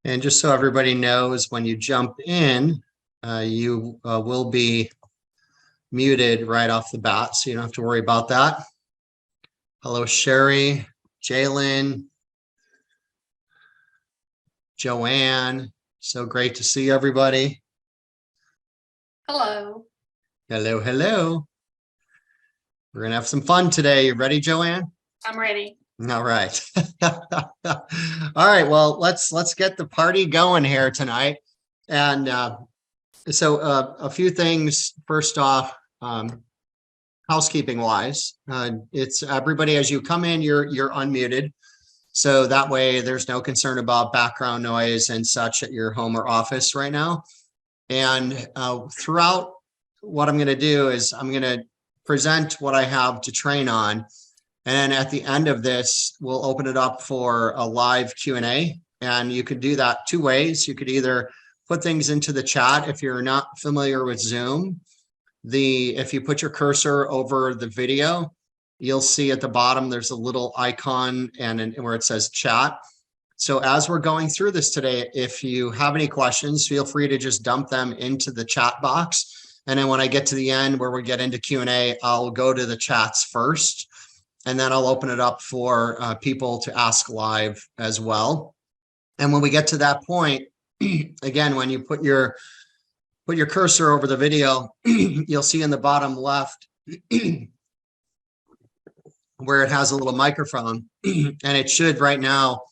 And just so everybody knows, when you jump in, you will be muted right off the bat, so you don't have to worry about that. Hello, Sherry, Jalen, Joanne. So great to see everybody. Hello. Hello, hello. We're gonna have some fun today. You ready, Joanne? I'm ready. All right. All right. Well, let's get the party going here tonight. And so a few things. First off, housekeeping wise, it's everybody as you come in, you're unmuted. So that way there's no concern about background noise and such at your home or office right now. And throughout what I'm going to do is I'm going to present what I have to train on. And at the end of this, we'll open it up for a live Q&A. And you could do that two ways. You could either put things into the chat if you're not familiar with Zoom. If you put your cursor over the video, you'll see at the bottom there's a little icon and where it says chat. So as we're going through this today, if you have any questions, feel free to just dump them into the chat box. And then when I get to the end where we get into Q&A, I'll go to the chats first. And then I'll open it up for people to ask live as well. And when we get to that point, again, when you put your cursor over the video, you'll see in the bottom left where it has a little microphone. And it should right now,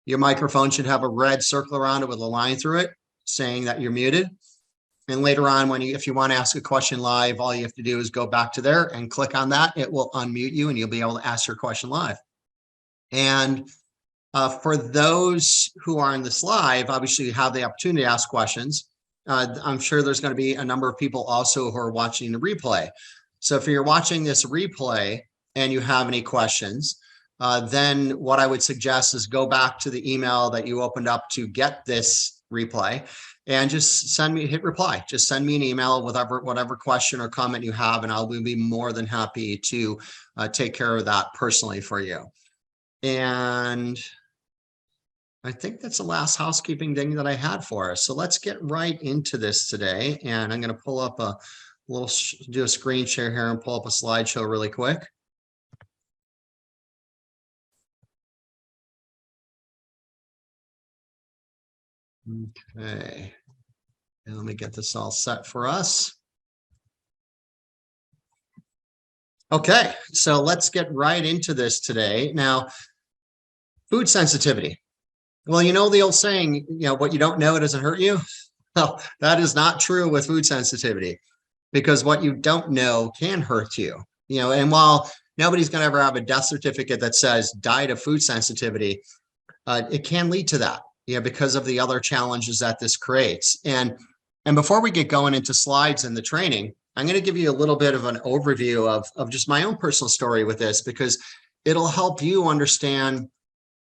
your microphone should have a red circle around it with a line through it saying that you're muted. And later on, if you want to ask a question live, all you have to do is go back to there and click on that. It will unmute you and you'll be able to ask your question live. And for those who are in this live, obviously you have the opportunity to ask questions. I'm sure there's going to be a number of people also who are watching the replay. So if you're watching this replay and you have any questions, then what I would suggest is go back to the email that you opened up to get this replay and just hit reply. Just send me an email with whatever question or comment you have, and I'll be more than happy to take care of that personally for you. And I think that's the last housekeeping thing that I had for us. So let's get right into this today. And I'm going to pull up do a screen share here and pull up a slideshow really quick. Okay, and let me get this all set for us. Okay, so let's get right into this today. Now, food sensitivity. Well, you know the old saying, what you don't know, it doesn't hurt you. Well, that is not true with food sensitivity, because what you don't know can hurt you. And while nobody's going to ever have a death certificate that says died of food sensitivity, it can lead to that. Because of the other challenges that this creates. And before we get going into slides and the training, I'm going to give you a little bit of an overview of just my own personal story with this, because it'll help you understand,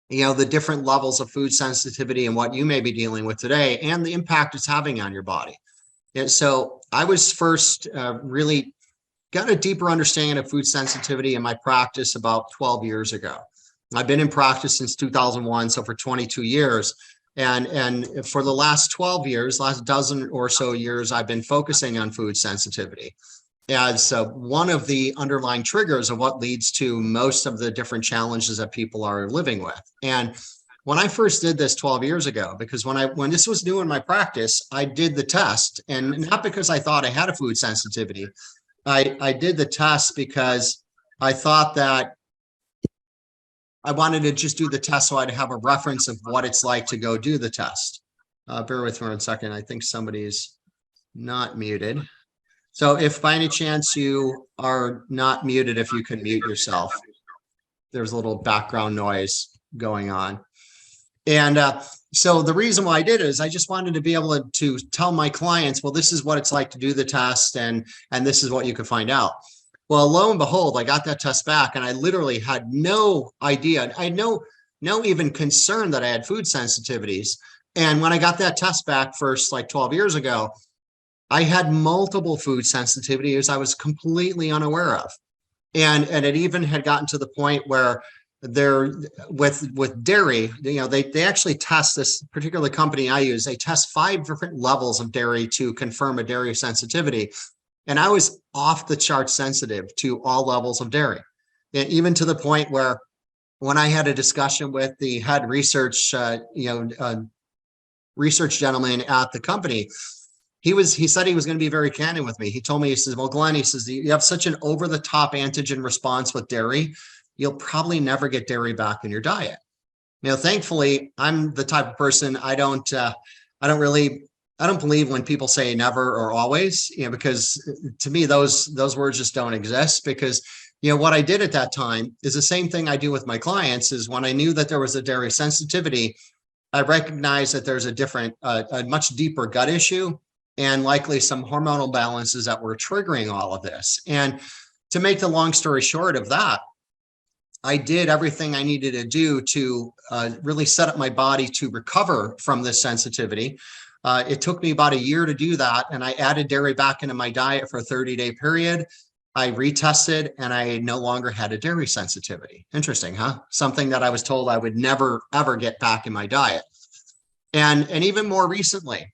the different levels of food sensitivity and what you may be dealing with today and the impact it's having on your body. And so I was first really got a deeper understanding of food sensitivity in my practice about 12 years ago. I've been in practice since 2001, so for 22 years. And for the last 12 years, last dozen or so years, I've been focusing on food sensitivity as one of the underlying triggers of what leads to most of the different challenges that people are living with. And when I first did this 12 years ago, because when this was new in my practice, I did the test, and not because I thought I had a food sensitivity. I did the test because I thought that I wanted to just do the test so I'd have a reference of what it's like to go do the test. Bear with me 1 second. I think somebody's not muted. So if by any chance you are not muted, if you could mute yourself. There's a little background noise going on. And so the reason why I did it is I just wanted to be able to tell my clients, well, this is what it's like to do the test, and this is what you can find out. Well, lo and behold, I got that test back and I literally had no idea. I had no even concern that I had food sensitivities. And when I got that test back first, like 12 years ago, I had multiple food sensitivities I was completely unaware of. And it even had gotten to the point where they're with dairy, they actually test, this particular company I use, they test 5 different levels of dairy to confirm a dairy sensitivity. And I was off the chart sensitive to all levels of dairy, and even to the point where when I had a discussion with the head research, research gentleman at the company, he said he was going to be very candid with me. He told me, he says, well, Glenn, he says, you have such an over the top antigen response with dairy, you'll probably never get dairy back in your diet. Thankfully, I'm the type of person, I don't believe when people say never or always, because to me, those words just don't exist. Because, what I did at that time is the same thing I do with my clients. Is when I knew that there was a dairy sensitivity, I recognized that there's a much deeper gut issue, and likely some hormonal balances that were triggering all of this. And to make the long story short of that, I did everything I needed to do to really set up my body to recover from this sensitivity. It took me about a year to do that, and I added dairy back into my diet for a 30-day period. I retested, and I no longer had a dairy sensitivity. Interesting, huh? Something that I was told I would never, ever get back in my diet. And even more recently,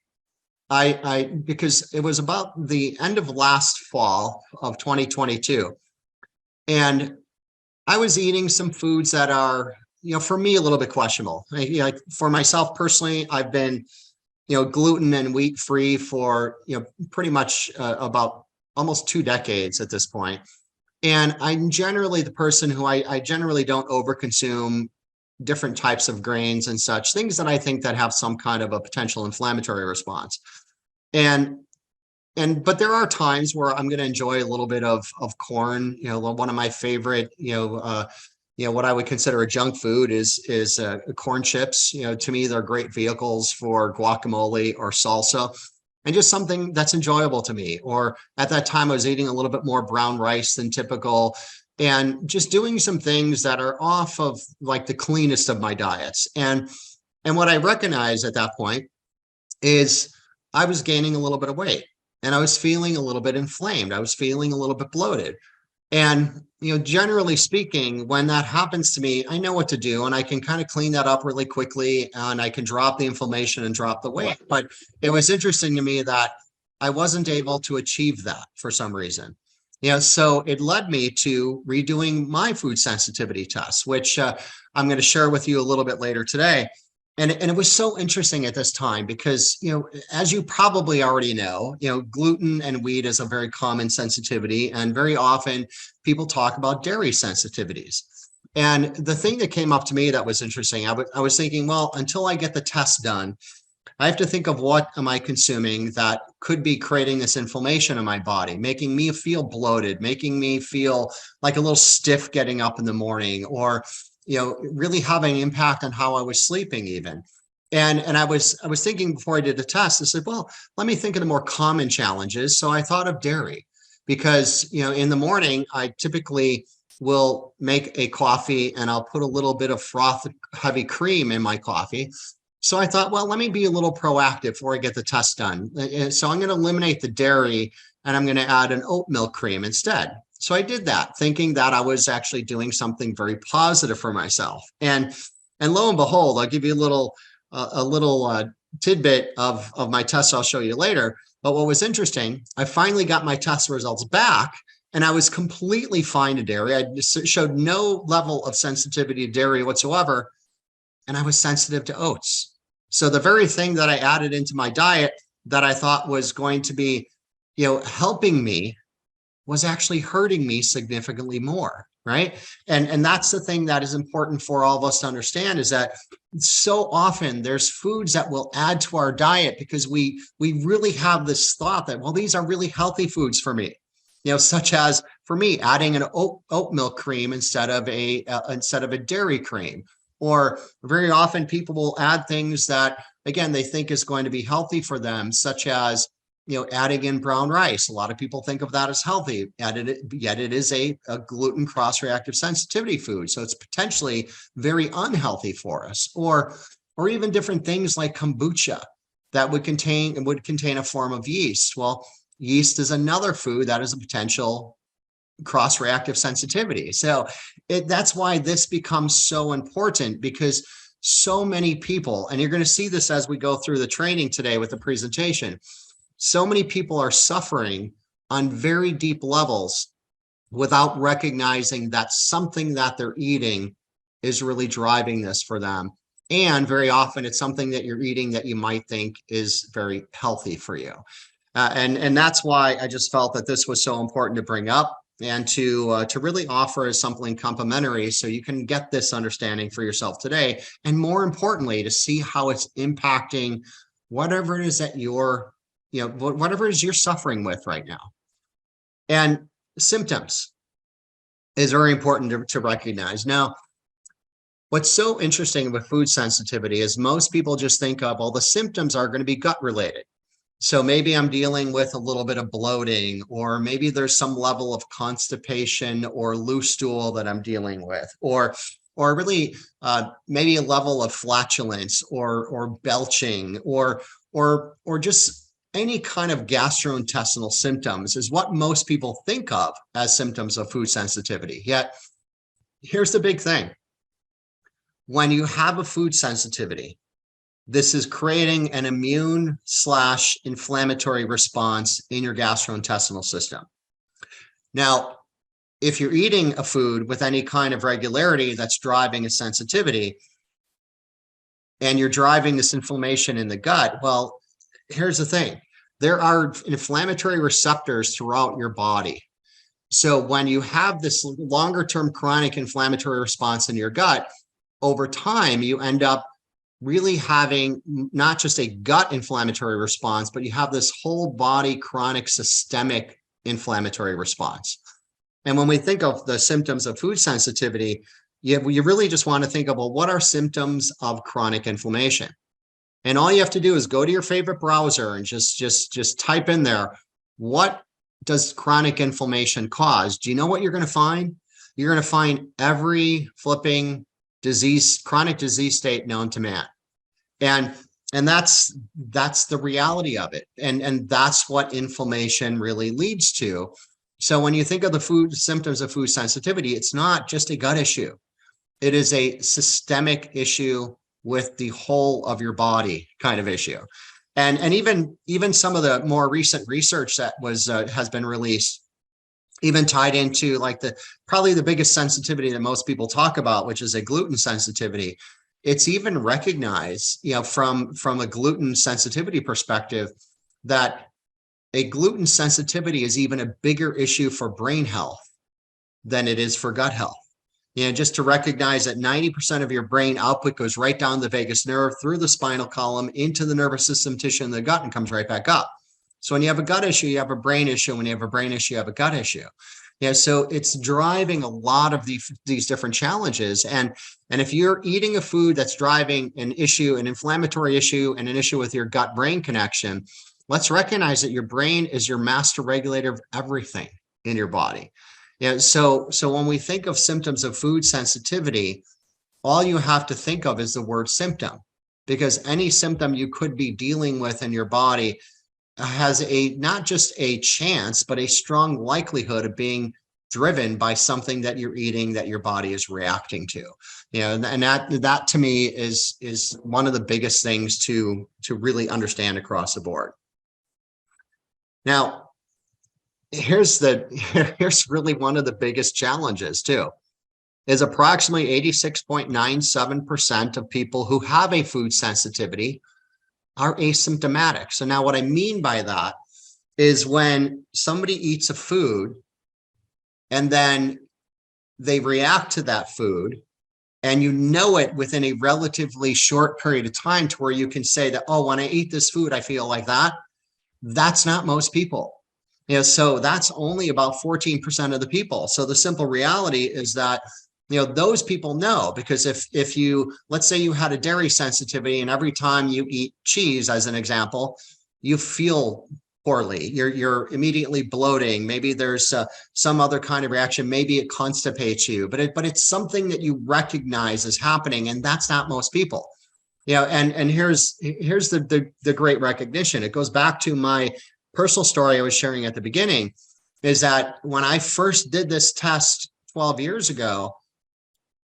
because it was about the end of last fall of 2022, and I was eating some foods that are, for me, a little bit questionable. Like for myself personally, I've been, gluten and wheat free for, pretty much about almost 2 decades at this point. And I'm generally the person who I generally don't overconsume different types of grains and such, things that I think that have some kind of a potential inflammatory response. But there are times where I'm going to enjoy a little bit of corn. One of my favorite, what I would consider a junk food is corn chips. To me, they're great vehicles for guacamole or salsa, and just something that's enjoyable to me. Or at that time, I was eating a little bit more brown rice than typical, and just doing some things that are off of like the cleanest of my diets. And what I recognized at that point is I was gaining a little bit of weight, and I was feeling a little bit inflamed. I was feeling a little bit bloated. And, generally speaking, when that happens to me, I know what to do, and I can kind of clean that up really quickly, and I can drop the inflammation and drop the weight. But it was interesting to me that I wasn't able to achieve that for some reason. So it led me to redoing my food sensitivity tests, which I'm going to share with you a little bit later today. And it was so interesting at this time because, as you probably already know, gluten and wheat is a very common sensitivity. And very often people talk about dairy sensitivities. And the thing that came up to me that was interesting, I was thinking, well, until I get the test done, I have to think of what am I consuming that could be creating this inflammation in my body, making me feel bloated, making me feel like a little stiff getting up in the morning, or really having an impact on how I was sleeping even. And I was thinking before I did the test, I said, well, let me think of the more common challenges. So I thought of dairy because, in the morning, I typically will make a coffee and I'll put a little bit of froth heavy cream in my coffee. So I thought, well, let me be a little proactive before I get the test done. So I'm going to eliminate the dairy and I'm going to add an oat milk cream instead. So I did that, thinking that I was actually doing something very positive for myself. And lo and behold, I'll give you a little tidbit of my test I'll show you later. But what was interesting, I finally got my test results back, and I was completely fine to dairy. I just showed no level of sensitivity to dairy whatsoever, and I was sensitive to oats. So the very thing that I added into my diet that I thought was going to be, helping me was actually hurting me significantly more, right? And that's the thing that is important for all of us to understand, is that so often there's foods that will add to our diet because we really have this thought that, well, these are really healthy foods for me, such as for me, adding an oat milk cream instead of a dairy cream. Or very often people will add things that, again, they think is going to be healthy for them, such as adding in brown rice. A lot of people think of that as healthy, yet it is a gluten cross-reactive sensitivity food. So it's potentially very unhealthy for us. Or even different things like kombucha that would contain a form of yeast. Well, yeast is another food that is a potential cross-reactive sensitivity. So that's why this becomes so important, because so many people, and you're going to see this as we go through the training today with the presentation, so many people are suffering on very deep levels without recognizing that something that they're eating is really driving this for them. And very often it's something that you're eating that you might think is very healthy for you. And that's why I just felt that this was so important to bring up and to really offer as something complimentary, so you can get this understanding for yourself today. And more importantly, to see how it's impacting whatever it is that you're, whatever it is you're suffering with right now. And symptoms is very important to recognize. Now, what's so interesting with food sensitivity is most people just think of, well, the symptoms are going to be gut related. So maybe I'm dealing with a little bit of bloating, or maybe there's some level of constipation or loose stool that I'm dealing with, or really maybe a level of flatulence or belching or just any kind of gastrointestinal symptoms is what most people think of as symptoms of food sensitivity. Yet, here's the big thing. When you have a food sensitivity, this is creating an immune/inflammatory response in your gastrointestinal system. Now, if you're eating a food with any kind of regularity that's driving a sensitivity, and you're driving this inflammation in the gut, well, here's the thing. There are inflammatory receptors throughout your body. So when you have this longer-term chronic inflammatory response in your gut, over time, you end up really having not just a gut inflammatory response, but you have this whole body chronic systemic inflammatory response. And when we think of the symptoms of food sensitivity, you really just want to think of, well, what are symptoms of chronic inflammation? And all you have to do is go to your favorite browser and just type in there, what does chronic inflammation cause? Do you know what you're going to find? You're going to find every flipping chronic disease state known to man. And that's the reality of it. And that's what inflammation really leads to. So when you think of the symptoms of food sensitivity, it's not just a gut issue. It is a systemic issue with the whole of your body kind of issue. And even some of the more recent research that has been released, even tied into like probably the biggest sensitivity that most people talk about, which is a gluten sensitivity. It's even recognized, from a gluten sensitivity perspective, that a gluten sensitivity is even a bigger issue for brain health than it is for gut health. Just to recognize that 90% of your brain output goes right down the vagus nerve, through the spinal column, into the nervous system tissue in the gut, and comes right back up. So when you have a gut issue, you have a brain issue. When you have a brain issue, you have a gut issue. So it's driving a lot of these different challenges. And if you're eating a food that's driving an issue, an inflammatory issue, and an issue with your gut-brain connection, let's recognize that your brain is your master regulator of everything in your body. So when we think of symptoms of food sensitivity, all you have to think of is the word symptom, because any symptom you could be dealing with in your body has not just a chance, but a strong likelihood of being driven by something that you're eating that your body is reacting to. And that to me is one of the biggest things to really understand across the board. Now, here's really one of the biggest challenges too, is approximately 86.97% of people who have a food sensitivity are asymptomatic. So now what I mean by that is when somebody eats a food and then they react to that food, and you know it within a relatively short period of time, to where you can say that, oh, when I eat this food, I feel like that. That's not most people. So that's only about 14% of the people. So the simple reality is that those people know, because if you, let's say you had a dairy sensitivity, and every time you eat cheese, as an example, you feel poorly, you're immediately bloating, maybe there's some other kind of reaction, maybe it constipates you, but it's something that you recognize is happening, and that's not most people. And here's the great recognition. It goes back to my personal story I was sharing at the beginning. is that when I first did this test 12 years ago,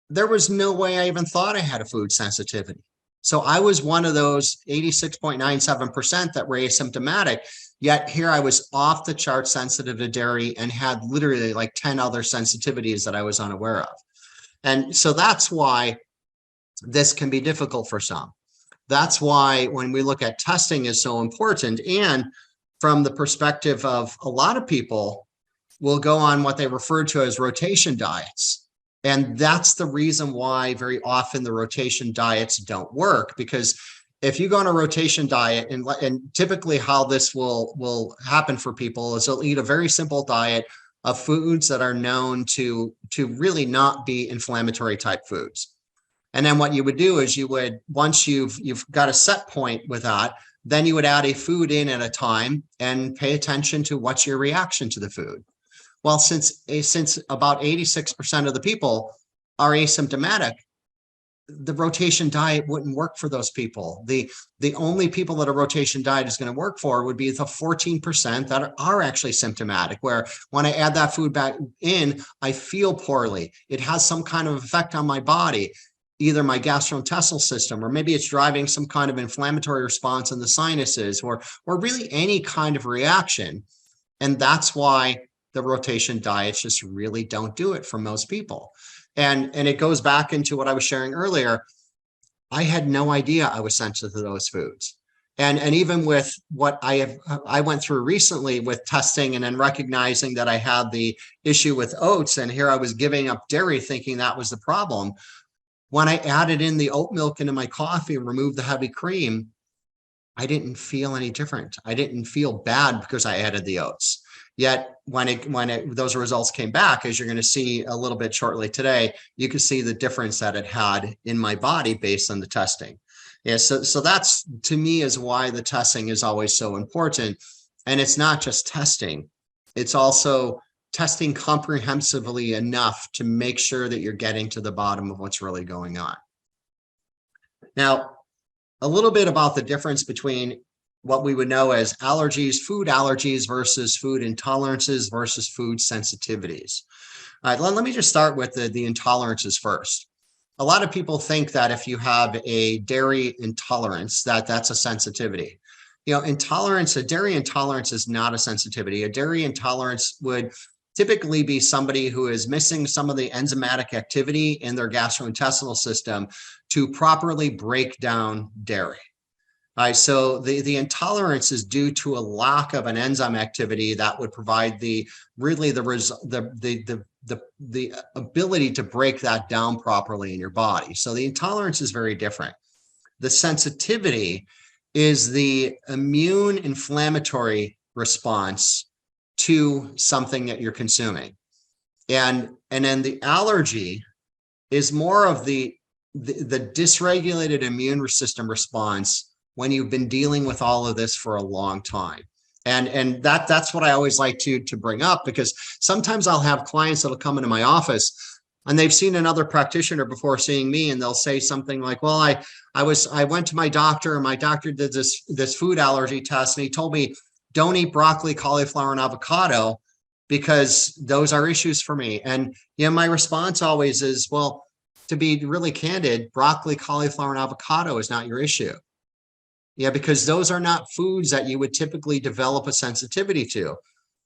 there was no way I even thought I had a food sensitivity. So I was one of those 86.97% that were asymptomatic. Yet here I was off the chart sensitive to dairy and had literally like 10 other sensitivities that I was unaware of. And so that's why this can be difficult for some. That's why when we look at testing is so important. And from the perspective of a lot of people will go on what they refer to as rotation diets. And that's the reason why very often the rotation diets don't work, because if you go on a rotation diet, and typically how this will happen for people is they'll eat a very simple diet of foods that are known to really not be inflammatory type foods. And then what you would do is you would, once you've got a set point with that, then you would add a food in at a time and pay attention to what's your reaction to the food. Well, since about 86% of the people are asymptomatic, the rotation diet wouldn't work for those people. The only people that a rotation diet is going to work for would be the 14% that are actually symptomatic, where when I add that food back in, I feel poorly. It has some kind of effect on my body, either my gastrointestinal system, or maybe it's driving some kind of inflammatory response in the sinuses, or really any kind of reaction. And that's why the rotation diets just really don't do it for most people. And it goes back into what I was sharing earlier. I had no idea I was sensitive to those foods. And even with what I went through recently with testing and then recognizing that I had the issue with oats, and here I was giving up dairy thinking that was the problem. When I added in the oat milk into my coffee and removed the heavy cream, I didn't feel any different. I didn't feel bad because I added the oats. Yet when those results came back, as you're going to see a little bit shortly today, you can see the difference that it had in my body based on the testing. Yeah, so that's, to me, is why the testing is always so important. And it's not just testing, it's also testing comprehensively enough to make sure that you're getting to the bottom of what's really going on. Now, a little bit about the difference between what we would know as allergies, food allergies versus food intolerances versus food sensitivities. All right, let me just start with the intolerances first. A lot of people think that if you have a dairy intolerance, that's a sensitivity. You know, a dairy intolerance is not a sensitivity. A dairy intolerance would typically be somebody who is missing some of the enzymatic activity in their gastrointestinal system to properly break down dairy. All right, so the intolerance is due to a lack of an enzyme activity that would provide the ability to break that down properly in your body. So the intolerance is very different. The sensitivity is the immune inflammatory response to something that you're consuming. And then the allergy is more of the dysregulated immune system response when you've been dealing with all of this for a long time. And that's what I always like to bring up, because sometimes I'll have clients that'll come into my office and they've seen another practitioner before seeing me, and they'll say something like, well, I went to my doctor and my doctor did this food allergy test, and he told me, don't eat broccoli, cauliflower, and avocado because those are issues for me. And my response always is, well, to be really candid, broccoli, cauliflower, and avocado is not your issue. Yeah, because those are not foods that you would typically develop a sensitivity to.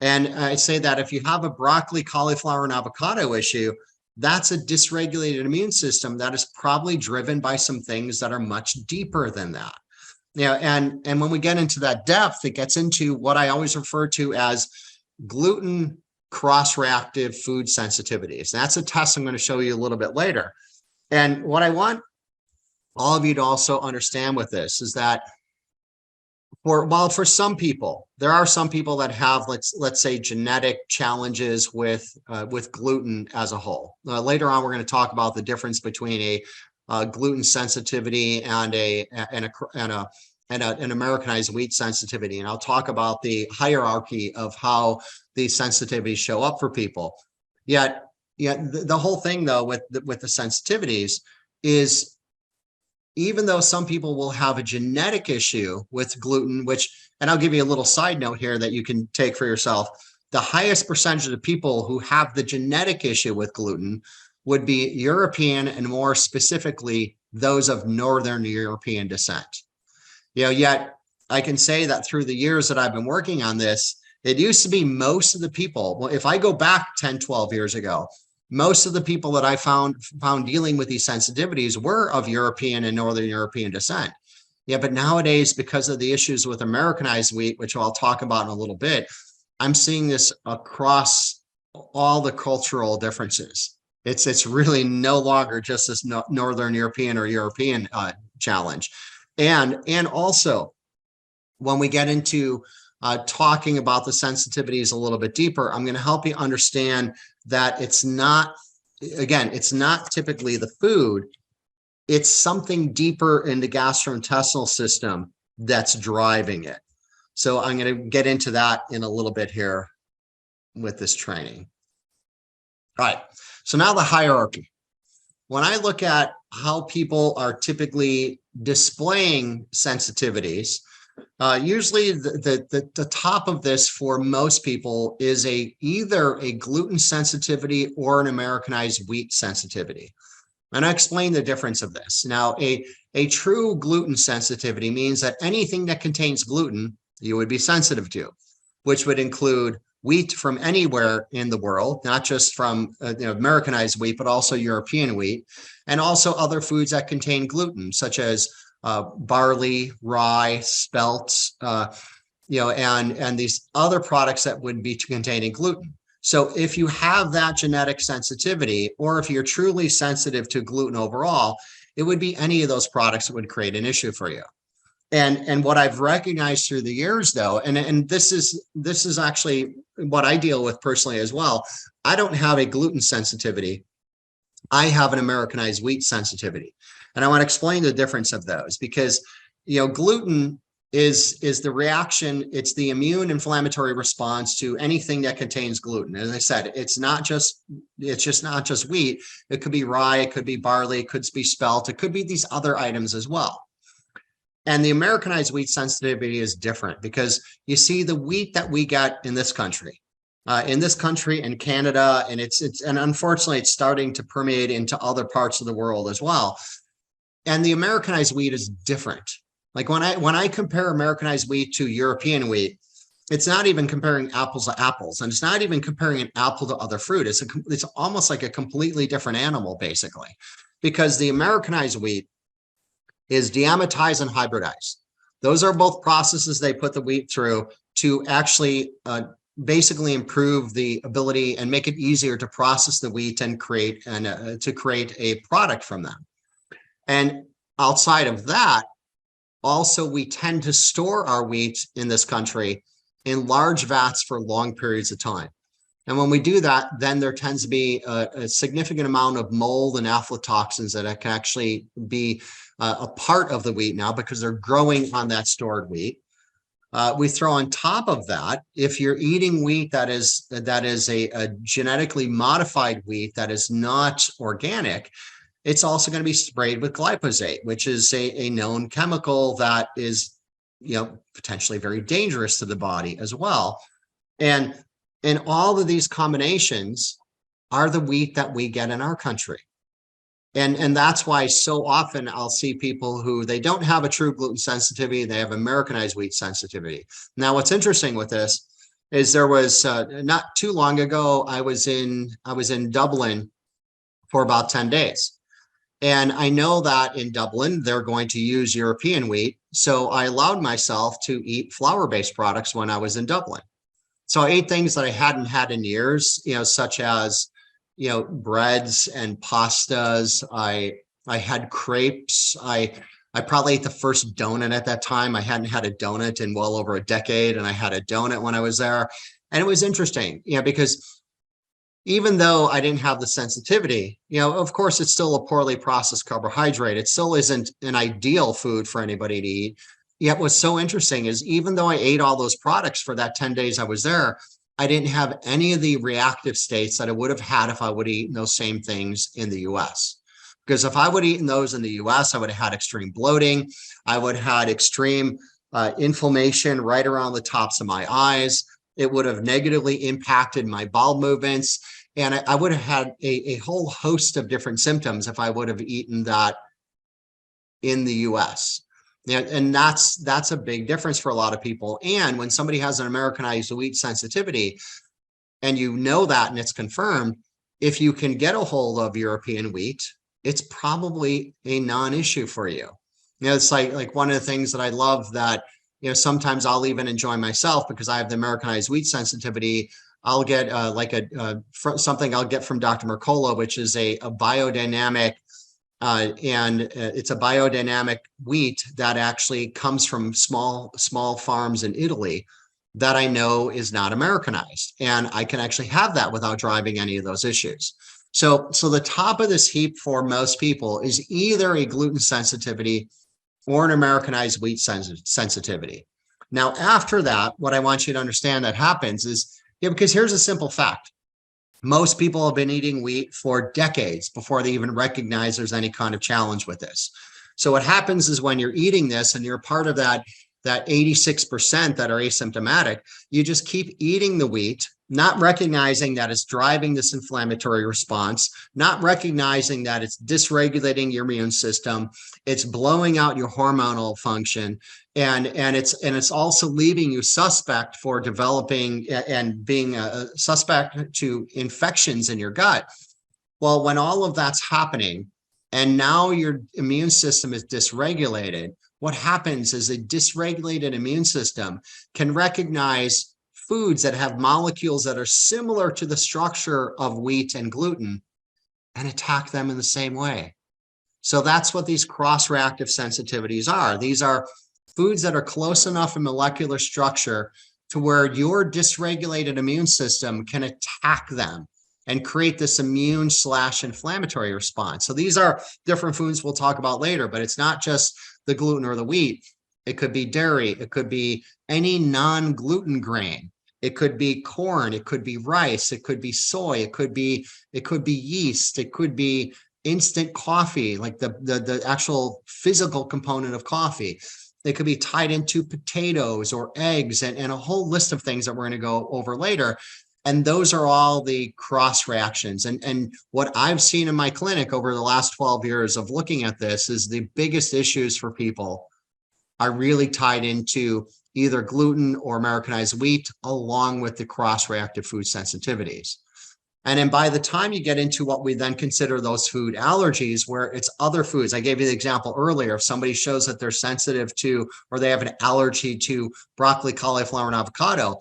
And I say that if you have a broccoli, cauliflower, and avocado issue, that's a dysregulated immune system that is probably driven by some things that are much deeper than that. And when we get into that depth, it gets into what I always refer to as gluten cross-reactive food sensitivities. That's a test I'm going to show you a little bit later. And what I want all of you to also understand with this is that for some people, there are some people that have, let's say, genetic challenges with gluten as a whole. Later on, we're going to talk about the difference between a gluten sensitivity and an Americanized wheat sensitivity, and I'll talk about the hierarchy of how these sensitivities show up for people. Yet the whole thing, though, with the sensitivities is, even though some people will have a genetic issue with gluten, and I'll give you a little side note here that you can take for yourself. the highest percentage of the people who have the genetic issue with gluten would be European, and more specifically, those of Northern European descent. Yet I can say that through the years that I've been working on this, it used to be most of the people, well, if I go back 10, 12 years ago, most of the people that I found dealing with these sensitivities were of European and Northern European descent. Yeah, but nowadays, because of the issues with Americanized wheat, which I'll talk about in a little bit, I'm seeing this across all the cultural differences. It's really no longer just this Northern European or European challenge. And also, when we get into talking about the sensitivities a little bit deeper, I'm going to help you understand that it's not typically the food, it's something deeper in the gastrointestinal system that's driving it. So I'm going to get into that in a little bit here with this training. All right, so now the hierarchy. When I look at how people are typically displaying sensitivities, usually the top of this for most people is either a gluten sensitivity or an Americanized wheat sensitivity. And I explain the difference of this. Now, a true gluten sensitivity means that anything that contains gluten, you would be sensitive to, which would include wheat from anywhere in the world, not just from Americanized wheat, but also European wheat, and also other foods that contain gluten, such as barley, rye, spelt, and these other products that would be containing gluten. So if you have that genetic sensitivity, or if you're truly sensitive to gluten overall, it would be any of those products that would create an issue for you. And what I've recognized through the years, though, and this is actually what I deal with personally as well. I don't have a gluten sensitivity. I have an Americanized wheat sensitivity. And I want to explain the difference of those, because gluten is the reaction, it's the immune inflammatory response to anything that contains gluten. As I said, it's just not just wheat. It could be rye, it could be barley, it could be spelt, it could be these other items as well. And the Americanized wheat sensitivity is different, because you see the wheat that we get in this country, in Canada, and unfortunately it's starting to permeate into other parts of the world as well. And the Americanized wheat is different. Like when I compare Americanized wheat to European wheat, it's not even comparing apples to apples, and it's not even comparing an apple to other fruit. It's almost like a completely different animal, basically, because the Americanized wheat is deamatized and hybridized. Those are both processes they put the wheat through to actually basically improve the ability and make it easier to process the wheat and create a product from them. And outside of that, also, we tend to store our wheat in this country in large vats for long periods of time. And when we do that, then there tends to be a significant amount of mold and aflatoxins that can actually be a part of the wheat now, because they're growing on that stored wheat. We throw on top of that, if you're eating wheat that is a genetically modified wheat that is not organic, it's also going to be sprayed with glyphosate, which is a known chemical that is, potentially very dangerous to the body as well. And all of these combinations are the wheat that we get in our country. And that's why so often I'll see people who they don't have a true gluten sensitivity, they have Americanized wheat sensitivity. Now, what's interesting with this is there was not too long ago, I was in Dublin for about 10 days. And I know that in Dublin, they're going to use European wheat. So I allowed myself to eat flour-based products when I was in Dublin. So I ate things that I hadn't had in years, such as, breads and pastas. I had crepes. I probably ate the first donut at that time. I hadn't had a donut in well over a decade, and I had a donut when I was there. And it was interesting, because even though I didn't have the sensitivity, of course, it's still a poorly processed carbohydrate. It still isn't an ideal food for anybody to eat. Yet what's so interesting is even though I ate all those products for that 10 days I was there, I didn't have any of the reactive states that I would have had if I would have eaten those same things in the US. Because if I would have eaten those in the US, I would have had extreme bloating. I would have had extreme inflammation right around the tops of my eyes. It would have negatively impacted my bowel movements. And I would have had a whole host of different symptoms if I would have eaten that in the US. And that's a big difference for a lot of people. And when somebody has an Americanized wheat sensitivity, and you know that and it's confirmed, if you can get a hold of European wheat, it's probably a non-issue for you. It's like one of the things that I love that, sometimes I'll even enjoy myself because I have the Americanized wheat sensitivity. I'll get something I'll get from Dr. Mercola, which is a biodynamic, it's a biodynamic wheat that actually comes from small farms in Italy that I know is not Americanized. And I can actually have that without driving any of those issues. So the top of this heap for most people is either a gluten sensitivity or an Americanized wheat sensitivity. Now, after that, what I want you to understand that happens is, because here's a simple fact. Most people have been eating wheat for decades before they even recognize there's any kind of challenge with this. So what happens is when you're eating this and you're part of that 86% that are asymptomatic, you just keep eating the wheat, not recognizing that it's driving this inflammatory response, not recognizing that it's dysregulating your immune system, it's blowing out your hormonal function, and it's also leaving you suspect for developing and being a suspect to infections in your gut. Well, when all of that's happening, and now your immune system is dysregulated, what happens is a dysregulated immune system can recognize foods that have molecules that are similar to the structure of wheat and gluten and attack them in the same way. So that's what these cross-reactive sensitivities are. These are foods that are close enough in molecular structure to where your dysregulated immune system can attack them and create this immune/inflammatory response. So these are different foods we'll talk about later, but it's not just the gluten or the wheat. It could be dairy. It could be any non-gluten grain. It could be corn. It could be rice. It could be soy. It could be yeast. It could be instant coffee, like the actual physical component of coffee. It could be tied into potatoes or eggs and a whole list of things that we're going to go over later. And those are all the cross reactions. And what I've seen in my clinic over the last 12 years of looking at this is the biggest issues for people are really tied into either gluten or Americanized wheat, along with the cross-reactive food sensitivities. And then by the time you get into what we then consider those food allergies, where it's other foods, I gave you the example earlier, if somebody shows that they're sensitive to, or they have an allergy to broccoli, cauliflower, and avocado,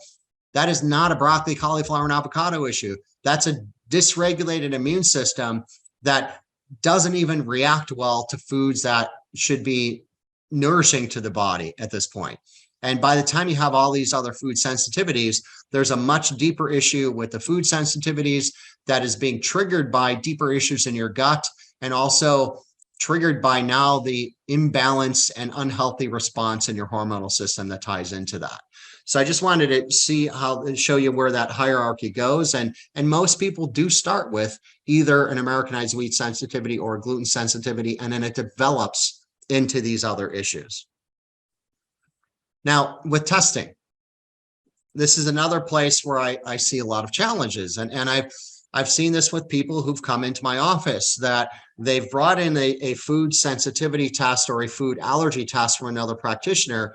that is not a broccoli, cauliflower, and avocado issue. That's a dysregulated immune system that doesn't even react well to foods that should be nourishing to the body at this point. And by the time you have all these other food sensitivities, there's a much deeper issue with the food sensitivities that is being triggered by deeper issues in your gut, and also triggered by now the imbalance and unhealthy response in your hormonal system that ties into that. So I just wanted to show you where that hierarchy goes. And most people do start with either an Americanized wheat sensitivity or a gluten sensitivity, and then it develops into these other issues. Now, with testing, this is another place where I see a lot of challenges. And I've seen this with people who've come into my office that they've brought in a food sensitivity test or a food allergy test from another practitioner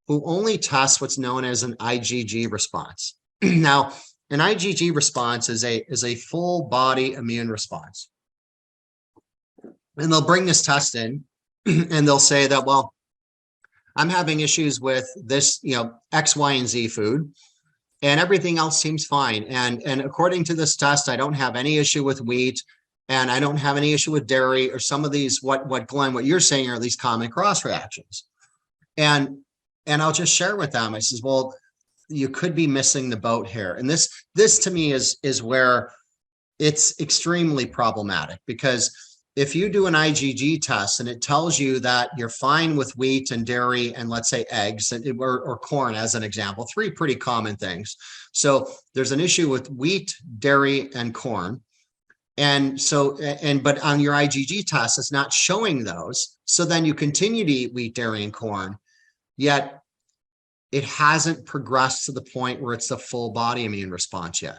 who only tests what's known as an IgG response. Now, an IgG response is a full body immune response. And they'll bring this test in and they'll say that, well, I'm having issues with this, X, Y, and Z food, and everything else seems fine. And according to this test, I don't have any issue with wheat, and I don't have any issue with dairy, or some of these, what Glenn, what you're saying are these common cross reactions. And I'll just share with them. I says, well, you could be missing the boat here. And this to me is where it's extremely problematic, because if you do an IgG test and it tells you that you're fine with wheat and dairy and, let's say, eggs or corn as an example, three pretty common things. So there's an issue with wheat, dairy, and corn. And so, but on your IgG test, it's not showing those. So then you continue to eat wheat, dairy, and corn. Yet it hasn't progressed to the point where it's the full body immune response yet.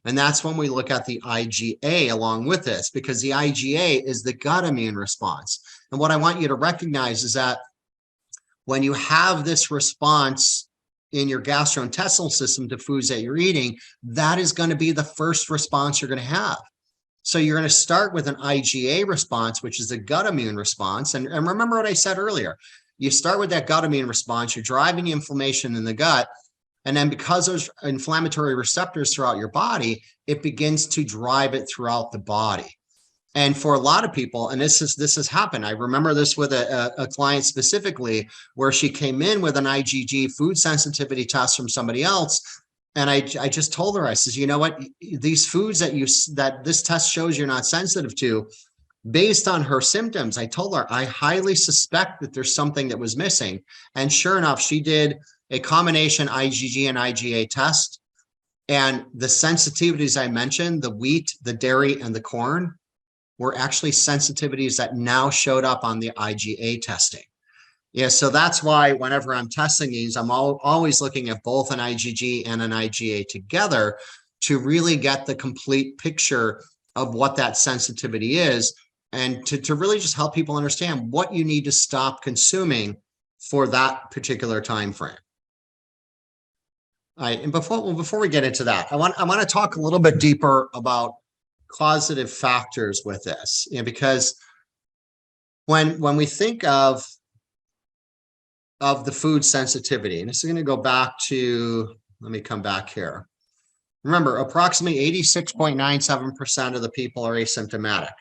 And that's when we look at the IgA along with this, because the IgA is the gut immune response. And what I want you to recognize is that when you have this response in your gastrointestinal system to foods that you're eating, that is going to be the first response you're going to have. So you're going to start with an IgA response, which is the gut immune response. And remember what I said earlier. You start with that gut immune response, you're driving the inflammation in the gut. And then because there's inflammatory receptors throughout your body, it begins to drive it throughout the body. And for a lot of people, and this has happened. I remember this with a client specifically, where she came in with an IgG food sensitivity test from somebody else. And I just told her, I says, you know what, these foods that this test shows you're not sensitive to, based on her symptoms, I told her, I highly suspect that there's something that was missing. And sure enough, she did a combination IgG and IgA test. And the sensitivities I mentioned, the wheat, the dairy, and the corn, were actually sensitivities that now showed up on the IgA testing. Yeah, so that's why whenever I'm testing these, I'm always looking at both an IgG and an IgA together to really get the complete picture of what that sensitivity is, and to really just help people understand what you need to stop consuming for that particular time frame. All right, and before we get into that, I want to talk a little bit deeper about causative factors with this, because when we think of the food sensitivity, and this is going to go back to, let me come back here. Remember, approximately 86.97% of the people are asymptomatic,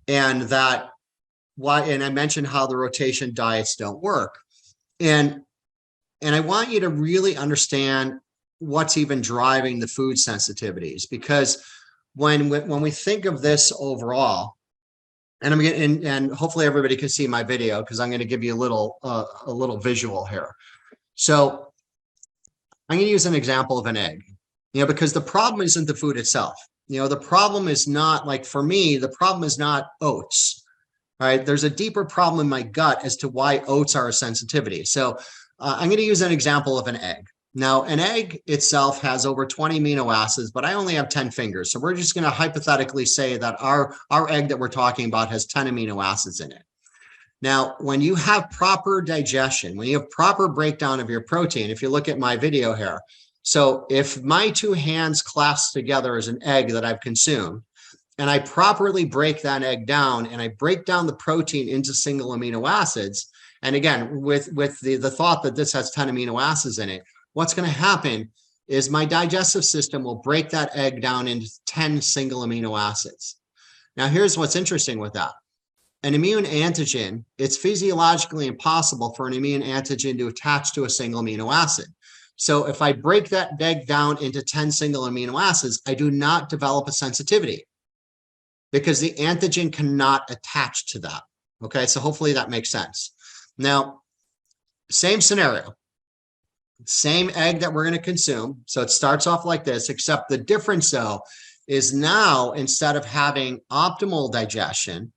and I mentioned how the rotation diets don't work, and I want you to really understand what's even driving the food sensitivities, because when we think of this overall, and hopefully everybody can see my video, because I'm going to give you a little visual here. So I'm going to use an example of an egg, because the problem isn't the food itself. The problem is not, like for me, the problem is not oats. All right, there's a deeper problem in my gut as to why oats are a sensitivity. So I'm going to use an example of an egg. Now, an egg itself has over 20 amino acids, but I only have 10 fingers. So we're just going to hypothetically say that our egg that we're talking about has 10 amino acids in it. Now, when you have proper digestion, when you have proper breakdown of your protein, if you look at my video here, so if my two hands clasp together as an egg that I've consumed, and I properly break that egg down, and I break down the protein into single amino acids, and again, with the thought that this has 10 amino acids in it, what's going to happen is my digestive system will break that egg down into 10 single amino acids. Now, here's what's interesting with that. An immune antigen, it's physiologically impossible for an immune antigen to attach to a single amino acid. So if I break that egg down into 10 single amino acids, I do not develop a sensitivity, because the antigen cannot attach to that. Okay, so hopefully that makes sense. Now, same scenario. Same egg that we're going to consume. So it starts off like this, except the difference though is now, instead of having optimal digestion,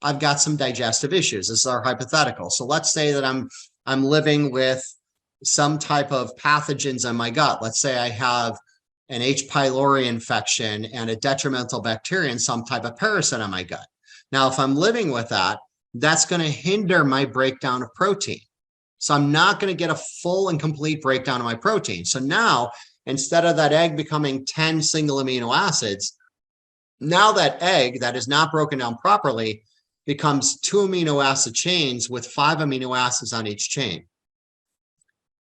I've got some digestive issues. This is our hypothetical. So let's say that I'm living with some type of pathogens in my gut. Let's say I have an H. pylori infection and a detrimental bacteria and some type of parasite in my gut. Now, if I'm living with that, that's going to hinder my breakdown of protein. So I'm not going to get a full and complete breakdown of my protein. So now, instead of that egg becoming 10 single amino acids, now that egg that is not broken down properly becomes 2 amino acid chains with 5 amino acids on each chain.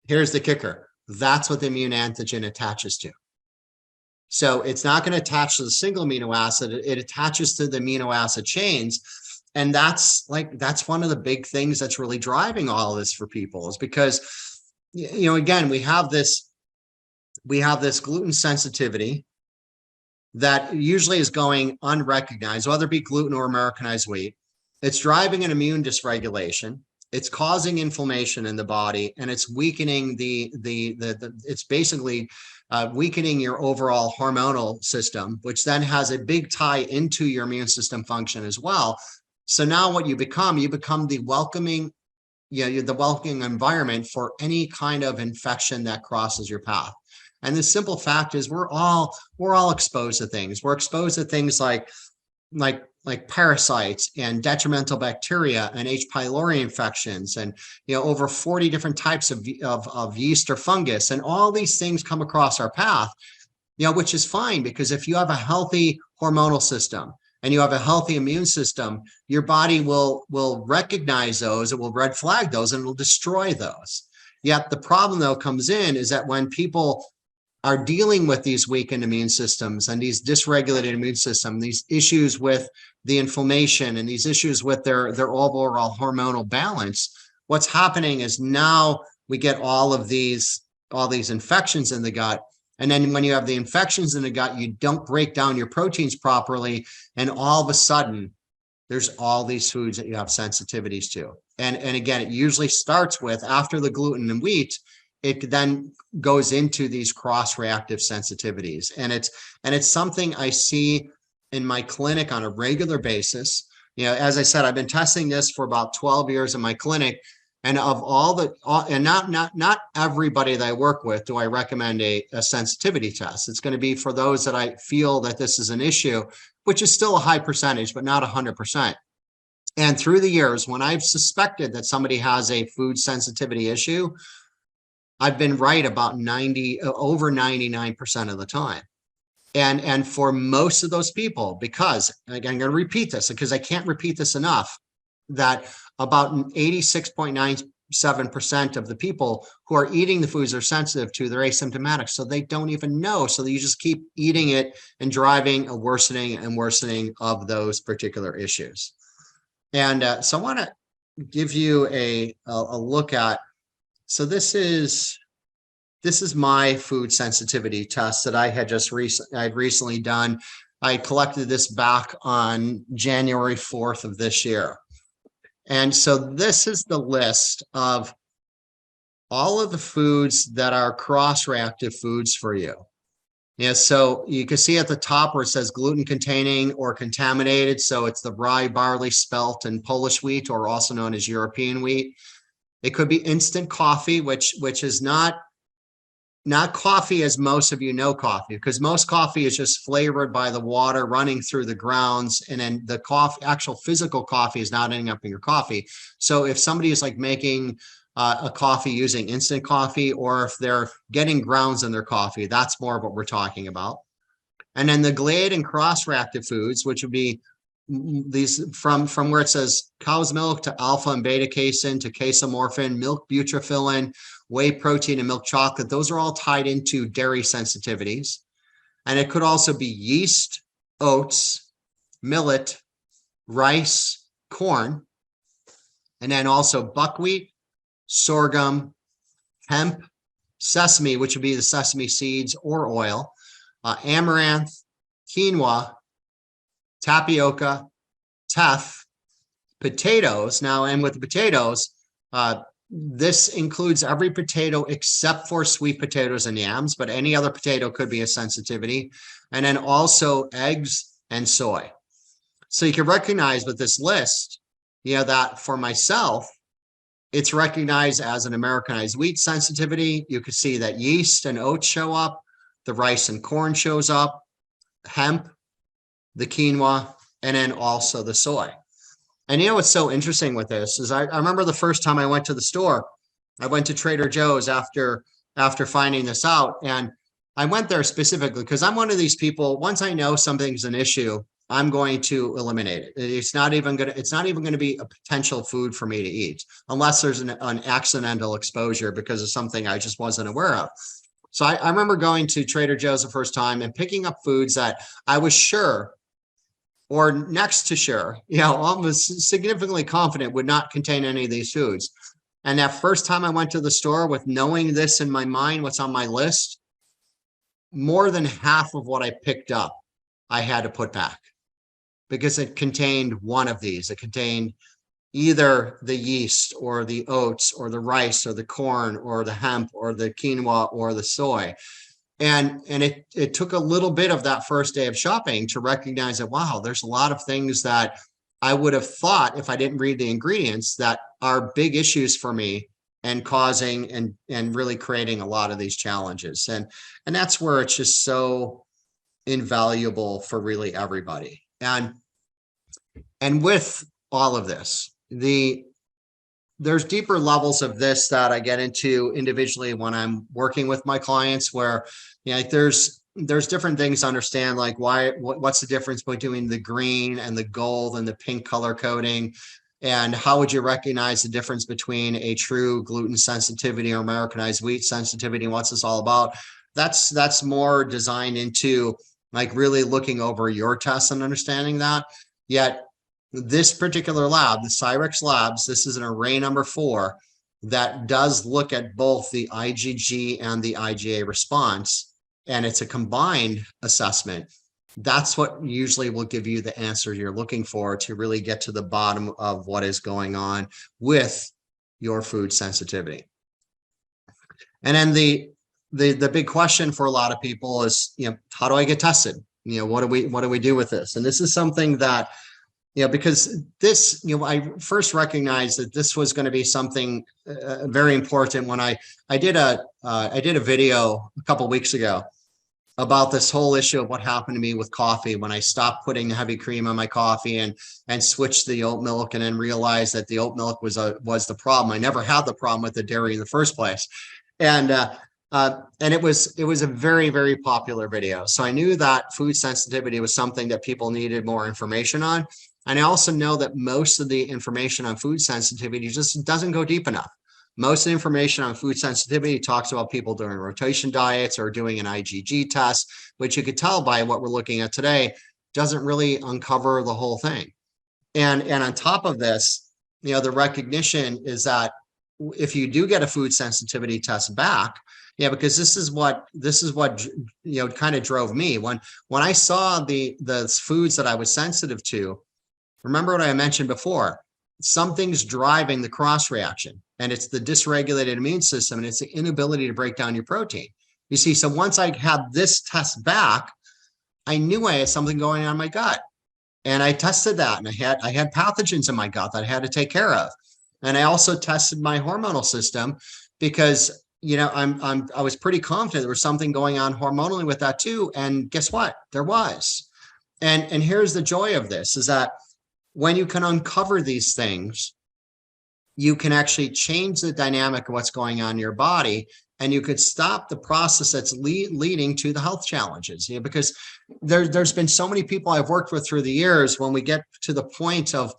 Here's the kicker. That's what the immune antigen attaches to. So it's not going to attach to the single amino acid. It attaches to the amino acid chains. And that's one of the big things that's really driving all of this for people, is because, again, we have this gluten sensitivity that usually is going unrecognized, whether it be gluten or Americanized wheat. It's driving an immune dysregulation. It's causing inflammation in the body, and it's weakening it's basically weakening your overall hormonal system, which then has a big tie into your immune system function as well. So now what you become the welcoming the welcoming environment for any kind of infection that crosses your path. And the simple fact is we're all exposed to things. We're exposed to things like parasites and detrimental bacteria and H. pylori infections, and over 40 different types of yeast or fungus, and all these things come across our path, which is fine, because if you have a healthy hormonal system and you have a healthy immune system, your body will recognize those, it will red flag those, and it will destroy those. Yet the problem, though, comes in is that when people are dealing with these weakened immune systems and these dysregulated immune system, these issues with the inflammation and these issues with their overall hormonal balance, what's happening is now we get all these infections in the gut. And then when you have the infections in the gut, you don't break down your proteins properly. And all of a sudden, there's all these foods that you have sensitivities to. And again, it usually starts with, after the gluten and wheat, it then goes into these cross-reactive sensitivities. And it's something I see in my clinic on a regular basis. As I said, I've been testing this for about 12 years in my clinic. And of not everybody that I work with do I recommend a sensitivity test. It's going to be for those that I feel that this is an issue, which is still a high percentage, but not 100%. And through the years, when I've suspected that somebody has a food sensitivity issue, I've been right about over 99% of the time. And for most of those people, because again, I'm going to repeat this because I can't repeat this enough, that about 86.97% of the people who are eating the foods they're sensitive to, they're asymptomatic. So they don't even know. So you just keep eating it and driving a worsening and worsening of those particular issues. And so I want to give you a look at, so this is my food sensitivity test that I had recently done. I collected this back on January 4th of this year. And so this is the list of all of the foods that are cross-reactive foods for you. So you can see at the top where it says gluten containing or contaminated. So it's the rye, barley, spelt, and Polish wheat, or also known as European wheat. It could be instant coffee, which is not coffee as most of you know coffee, because most coffee is just flavored by the water running through the grounds, and then the actual physical coffee is not ending up in your coffee. So if somebody is like making a coffee using instant coffee, or if they're getting grounds in their coffee, that's more of what we're talking about. And then the Glade and cross-reactive foods, which would be these from where it says cow's milk to alpha and beta casein to casomorphin, milk butyrophilin, whey protein, and milk chocolate. Those are all tied into dairy sensitivities. And it could also be yeast, oats, millet, rice, corn, and then also buckwheat, sorghum, hemp, sesame, which would be the sesame seeds or oil, amaranth, quinoa, tapioca, teff, potatoes. Now, and with the potatoes, this includes every potato except for sweet potatoes and yams, but any other potato could be a sensitivity. And then also eggs and soy. So you can recognize with this list, that for myself, it's recognized as an Americanized wheat sensitivity. You can see that yeast and oats show up, the rice and corn shows up, hemp, the quinoa, and then also the soy. And what's so interesting with this is I remember the first time I went to the store, I went to Trader Joe's after finding this out. And I went there specifically because I'm one of these people, once I know something's an issue, I'm going to eliminate it. It's not even going to be a potential food for me to eat unless there's an accidental exposure because of something I just wasn't aware of. So I remember going to Trader Joe's the first time and picking up foods that I was sure, or next to sure, almost significantly confident would not contain any of these foods. And that first time I went to the store with knowing this in my mind, what's on my list, more than half of what I picked up, I had to put back because it contained one of these. It contained either the yeast or the oats or the rice or the corn or the hemp or the quinoa or the soy. And it took a little bit of that first day of shopping to recognize that, wow, there's a lot of things that I would have thought, if I didn't read the ingredients, that are big issues for me and causing and really creating a lot of these challenges. And that's where it's just so invaluable for really everybody. And with all of this, there's deeper levels of this that I get into individually when I'm working with my clients, where, you know, like there's different things to understand, like what's the difference between the green and the gold and the pink color coding, and how would you recognize the difference between a true gluten sensitivity or Americanized wheat sensitivity, and what's this all about? That's more designed into like really looking over your tests and understanding that. Yet this particular lab, the Cyrex Labs, this is an array number 4 that does look at both the IgG and the IgA response, and it's a combined assessment. That's what usually will give you the answer you're looking for to really get to the bottom of what is going on with your food sensitivity. And then the big question for a lot of people is, you know, how do I get tested? You know, what do we do with this? And this is something that, you know, because this, you know, I first recognized that this was going to be something very important when I did a video a couple of weeks ago about this whole issue of what happened to me with coffee when I stopped putting heavy cream on my coffee and switched to the oat milk, and then realized that the oat milk was the problem. I never had the problem with the dairy in the first place, and it was a very, very popular video. So I knew that food sensitivity was something that people needed more information on. And I also know that most of the information on food sensitivity just doesn't go deep enough. Most of the information on food sensitivity talks about people doing rotation diets or doing an IgG test, which you could tell by what we're looking at today, doesn't really uncover the whole thing. And on top of this, you know, the recognition is that if you do get a food sensitivity test back, yeah, because this is what you know kind of drove me when I saw the foods that I was sensitive to. Remember what I mentioned before, something's driving the cross reaction, and it's the dysregulated immune system, and it's the inability to break down your protein. You see, so once I had this test back, I knew I had something going on in my gut, and I tested that, and I had pathogens in my gut that I had to take care of. And I also tested my hormonal system because, you know, I was pretty confident there was something going on hormonally with that too. And guess what? There was. And here's the joy of this, is that when you can uncover these things, you can actually change the dynamic of what's going on in your body, and you could stop the process that's leading to the health challenges. You know, because there's been so many people I've worked with through the years, when we get to the point of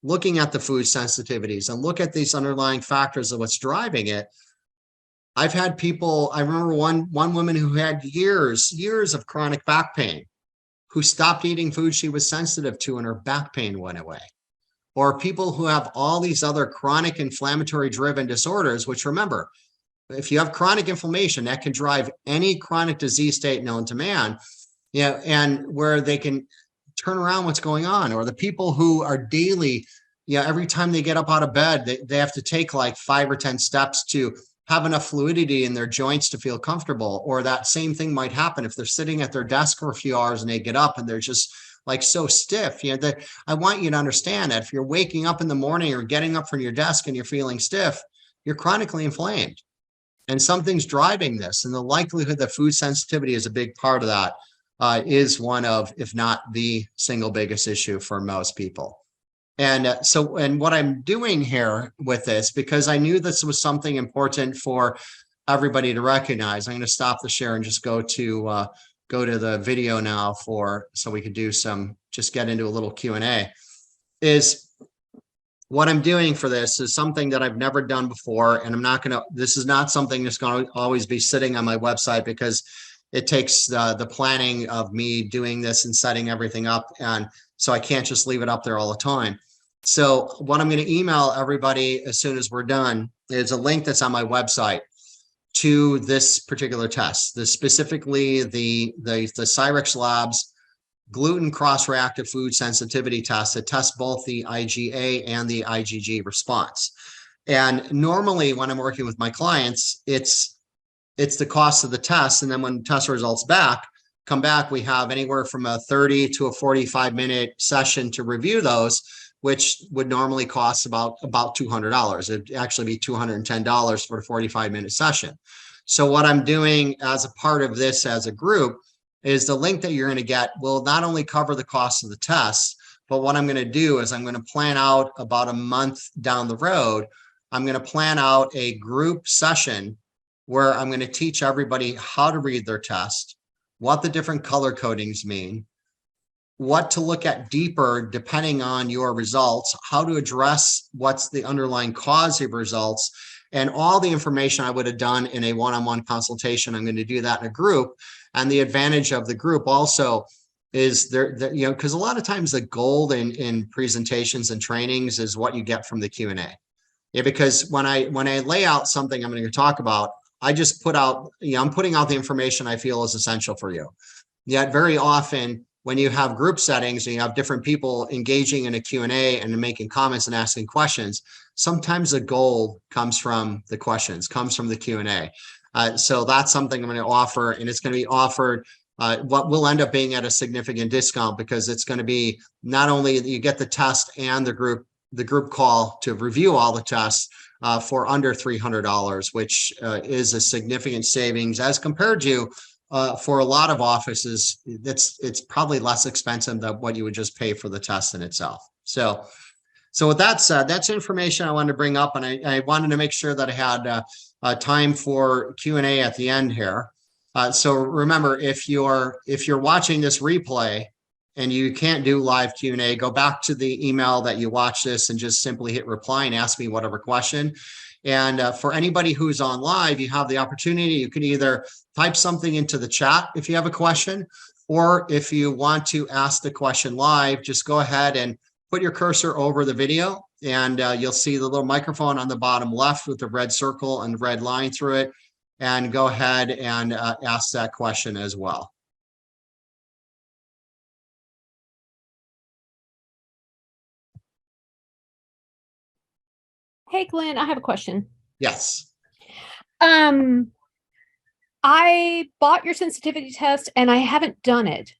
looking at the food sensitivities and look at these underlying factors of what's driving it. I've had people, I remember one woman who had years of chronic back pain, who stopped eating food she was sensitive to, and her back pain went away. Or people who have all these other chronic inflammatory driven disorders, which, remember, if you have chronic inflammation, that can drive any chronic disease state known to man, you know, and where they can turn around what's going on. Or the people who are daily, you know, every time they get up out of bed, they have to take like 5 or 10 steps to have enough fluidity in their joints to feel comfortable. Or that same thing might happen if they're sitting at their desk for a few hours and they get up and they're just like so stiff. You know, that I want you to understand that if you're waking up in the morning or getting up from your desk and you're feeling stiff, you're chronically inflamed, and something's driving this. And the likelihood that food sensitivity is a big part of that is one of, if not the single biggest issue for most people. And and what I'm doing here with this, because I knew this was something important for everybody to recognize, I'm going to stop the share and just go to the video now so we could do just get into a little Q&A. Is what I'm doing for this is something that I've never done before, and this is not something that's going to always be sitting on my website, because it takes the planning of me doing this and setting everything up, and so I can't just leave it up there all the time. So what I'm going to email everybody as soon as we're done is a link that's on my website to this particular test, specifically the Cyrex Labs gluten cross-reactive food sensitivity test that tests both the IgA and the IgG response. And normally when I'm working with my clients, it's the cost of the test. And then when test results come back, we have anywhere from a 30 to a 45-minute session to review those. which would normally cost about $200. It'd actually be $210 for a 45-minute session. So what I'm doing as a part of this as a group is the link that you're going to get will not only cover the cost of the test, but what I'm going to do is I'm going to plan out about a month down the road. I'm going to plan out a group session where I'm going to teach everybody how to read their test, what the different color codings mean, what to look at deeper depending on your results, how to address what's the underlying cause of results, and all the information I would have done in a one-on-one consultation. I'm going to do that in a group. And the advantage of the group also is there, you know, because a lot of times the gold in presentations and trainings is what you get from the Q&A. Yeah, because when I lay out something I'm going to talk about, I just put out, you know, I'm putting out the information I feel is essential for you. Yet very often when you have group settings and you have different people engaging in a Q&A and making comments and asking questions, sometimes the gold comes from the questions, comes from the Q&A. So that's something I'm going to offer, and it's going to be offered what will end up being at a significant discount, because it's going to be not only that you get the test and the group call to review all the tests for under $300, which is a significant savings as compared to for a lot of offices. It's probably less expensive than what you would just pay for the test in itself. So with that said, that's information I wanted to bring up, and I wanted to make sure that I had time for Q&A at the end here. So remember, if you're watching this replay and you can't do live Q&A, go back to the email that you watch this and just simply hit reply and ask me whatever question. And for anybody who's on live, you have the opportunity. You can either type something into the chat if you have a question, or if you want to ask the question live, just go ahead and put your cursor over the video, and you'll see the little microphone on the bottom left with the red circle and red line through it, and go ahead and ask that question as well. Hey, Glenn, I have a question. Yes. I bought your sensitivity test and I haven't done it.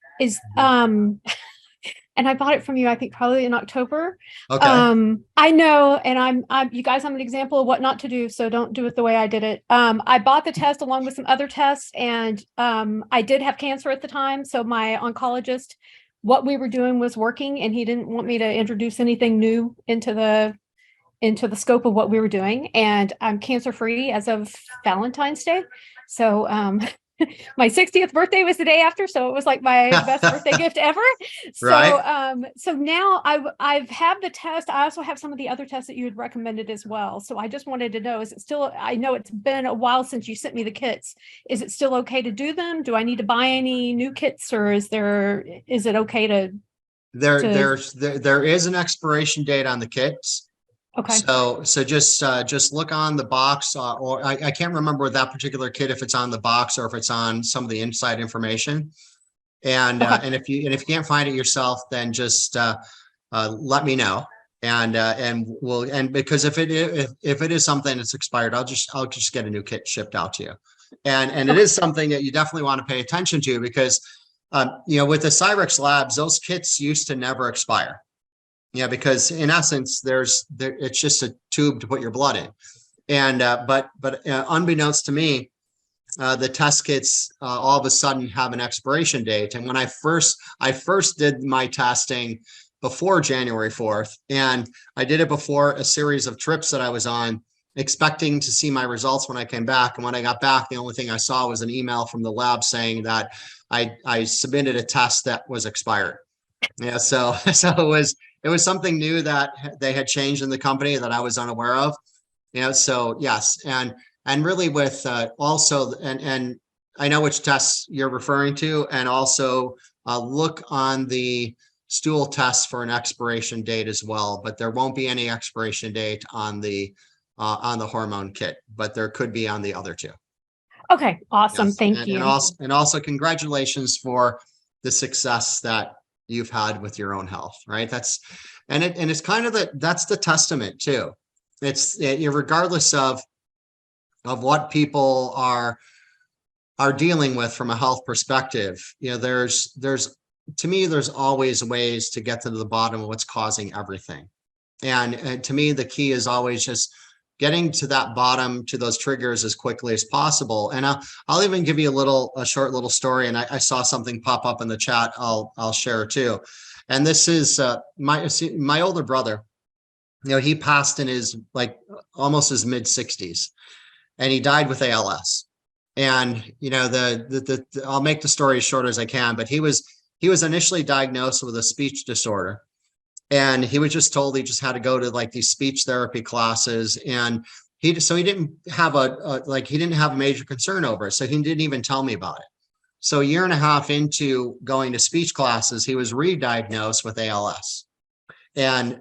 And I bought it from you, I think probably in October. Okay. I know, and you guys, I'm an example of what not to do, so don't do it the way I did it. I bought the test along with some other tests, and I did have cancer at the time, so my oncologist, what we were doing was working, and he didn't want me to introduce anything new into the scope of what we were doing. And I'm cancer-free as of Valentine's Day. So my 60th birthday was the day after, so it was like my best birthday gift ever. So right. So now I've had the test. I also have some of the other tests that you had recommended as well. So I just wanted to know, is it still, I know it's been a while since you sent me the kits. Is it still okay to do them? Do I need to buy any new kits, or is it okay to? There is an expiration date on the kits. Okay. So just look on the box, or I can't remember with that particular kit if it's on the box or if it's on some of the inside information. And Okay. And if you can't find it yourself, then just let me know. And because if it is something that's expired, I'll just get a new kit shipped out to you. And it is something that you definitely want to pay attention to, because you know, with the Cyrex labs, those kits used to never expire. Yeah, because in essence, it's just a tube to put your blood in. And but unbeknownst to me, the test kits all of a sudden have an expiration date. And when I first did my testing before January 4th, and I did it before a series of trips that I was on, expecting to see my results when I came back. And when I got back, the only thing I saw was an email from the lab saying that I submitted a test that was expired. Yeah, so it was something new that they had changed in the company that I was unaware of. You know, so yes, and really with also, and I know which tests you're referring to, and also look on the stool tests for an expiration date as well. But there won't be any expiration date on the hormone kit, but there could be on the other two. Okay, awesome. Yes. Thank you. And also congratulations for the success that you've had with your own health, right? It's kind of that's the testament too. It's regardless of what people are dealing with from a health perspective, you know, there's to me, there's always ways to get to the bottom of what's causing everything. And to me, the key is always just getting to that bottom, to those triggers as quickly as possible. And I'll even give you a short little story. And I saw something pop up in the chat. I'll share too. And this is my older brother. You know, he passed in his almost his mid 60s, and he died with ALS. And you know, I'll make the story as short as I can, but he was initially diagnosed with a speech disorder. And he was just told he just had to go to these speech therapy classes. And he didn't have he didn't have a major concern over it. So he didn't even tell me about it. So a year and a half into going to speech classes, he was re-diagnosed with ALS. And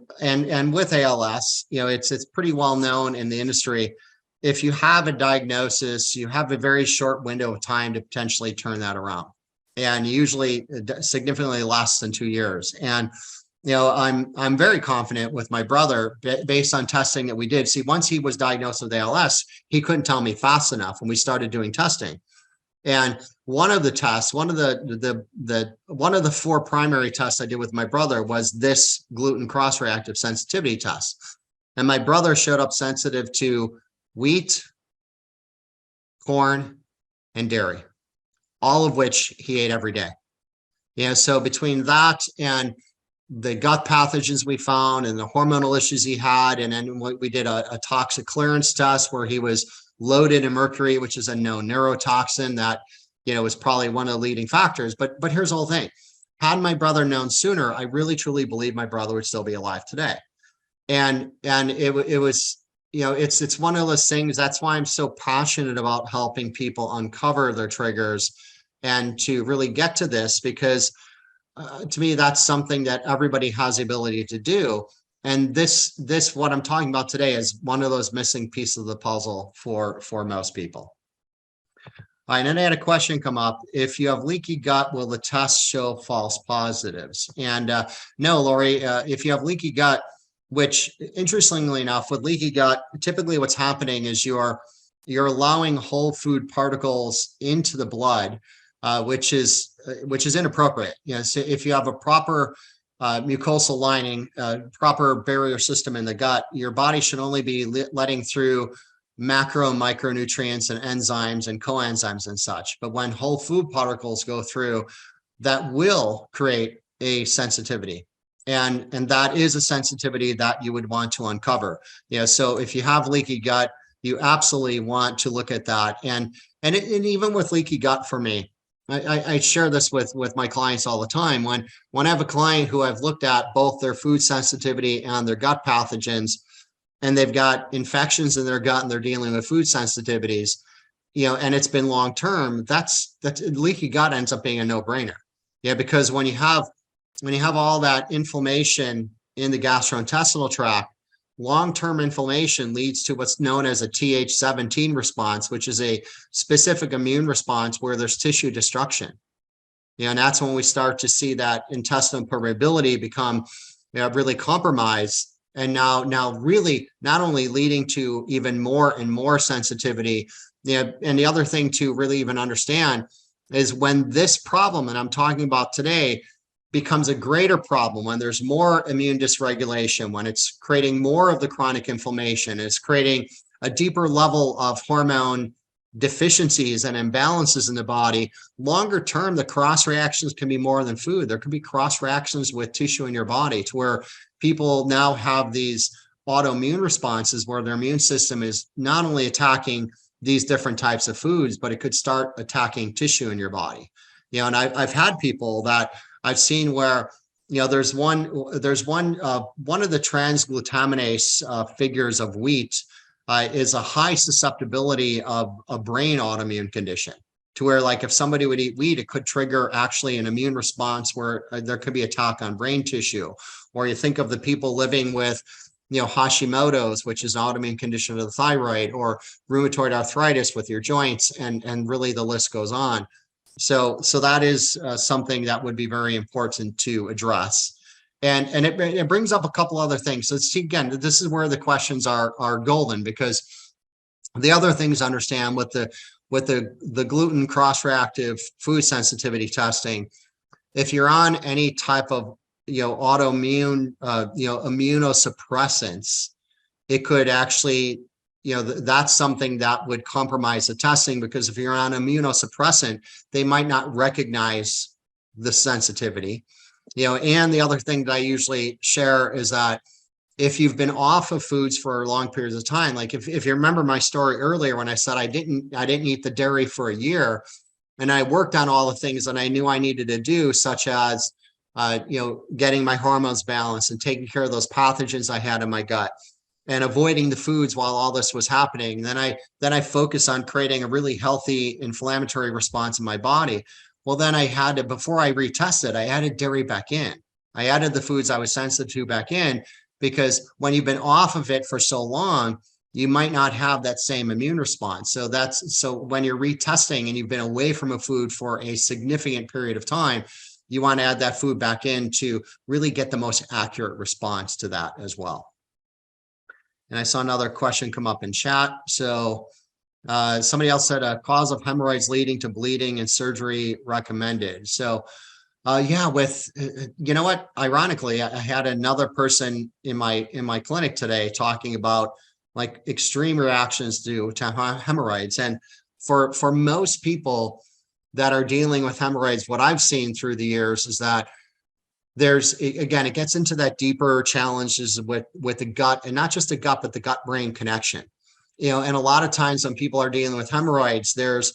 with ALS, you know, it's pretty well known in the industry. If you have a diagnosis, you have a very short window of time to potentially turn that around, and usually significantly less than 2 years. And you know, I'm very confident with my brother based on testing that we did. See, once he was diagnosed with ALS, he couldn't tell me fast enough when we started doing testing. And one of the tests, one of the 4 primary tests I did with my brother was this gluten cross-reactive sensitivity test. And my brother showed up sensitive to wheat, corn, and dairy, all of which he ate every day. Yeah, so between that and the gut pathogens we found and the hormonal issues he had, and then we did a toxic clearance test where he was loaded in mercury, which is a known neurotoxin that, you know, was probably one of the leading factors. But here's the whole thing. Had my brother known sooner, I really truly believe my brother would still be alive today. And it was, you know, it's one of those things. That's why I'm so passionate about helping people uncover their triggers and to really get to this, because to me, that's something that everybody has the ability to do. And this what I'm talking about today is one of those missing pieces of the puzzle for most people. All right, and then I had a question come up. If you have leaky gut, will the test show false positives? And no, Lori, if you have leaky gut, which interestingly enough, with leaky gut, typically what's happening is you're allowing whole food particles into the blood, which is inappropriate. You know, so if you have a proper mucosal lining, proper barrier system in the gut, your body should only be letting through macro and micronutrients and enzymes and coenzymes and such. But when whole food particles go through, that will create a sensitivity. And that is a sensitivity that you would want to uncover. You know, so if you have leaky gut, you absolutely want to look at that. And even with leaky gut, for me, I share this with my clients all the time. When I have a client who I've looked at both their food sensitivity and their gut pathogens, and they've got infections in their gut and they're dealing with food sensitivities, you know, and it's been long term, that's leaky gut ends up being a no-brainer. Yeah, because when you have all that inflammation in the gastrointestinal tract, long-term inflammation leads to what's known as a Th17 response, which is a specific immune response where there's tissue destruction. You know, and that's when we start to see that intestinal permeability become, you know, really compromised. And now really not only leading to even more and more sensitivity. You know, and the other thing to really even understand is when this problem that I'm talking about today becomes a greater problem, when there's more immune dysregulation, when it's creating more of the chronic inflammation, it's creating a deeper level of hormone deficiencies and imbalances in the body. Longer term, the cross reactions can be more than food. There could be cross reactions with tissue in your body to where people now have these autoimmune responses where their immune system is not only attacking these different types of foods, but it could start attacking tissue in your body. You know, and I've had people that I've seen where, you know, there's one of the transglutaminase figures of wheat is a high susceptibility of a brain autoimmune condition, to where like if somebody would eat wheat, it could trigger actually an immune response where there could be attack on brain tissue. Or you think of the people living with, you know, Hashimoto's, which is an autoimmune condition of the thyroid, or rheumatoid arthritis with your joints, and really the list goes on. So that is something that would be very important to address. And it brings up a couple other things. So it's, again, this is where the questions are golden, because the other things to understand with the gluten cross-reactive food sensitivity testing, if you're on any type of, autoimmune, immunosuppressants, it could actually, that's something that would compromise the testing, because if you're on immunosuppressant, they might not recognize the sensitivity. And the other thing that I usually share is that if you've been off of foods for long periods of time, like if you remember my story earlier when I said I didn't eat the dairy for a year, and I worked on all the things that I knew I needed to do, such as getting my hormones balanced and taking care of those pathogens I had in my gut and avoiding the foods while all this was happening. Then I focus on creating a really healthy inflammatory response in my body. Well, then I had to, before I retested, I added dairy back in. I added the foods I was sensitive to back in, because when you've been off of it for so long, you might not have that same immune response. So when you're retesting and you've been away from a food for a significant period of time, you want to add that food back in to really get the most accurate response to that as well. And I saw another question come up in chat. So somebody else said a cause of hemorrhoids leading to bleeding and surgery recommended. So yeah, you know what? Ironically, I had another person in my clinic today talking about like extreme reactions to hemorrhoids. And for most people that are dealing with hemorrhoids, what I've seen through the years is that again, it gets into that deeper challenges with the gut, and not just the gut, but the gut-brain connection. And a lot of times when people are dealing with hemorrhoids, there's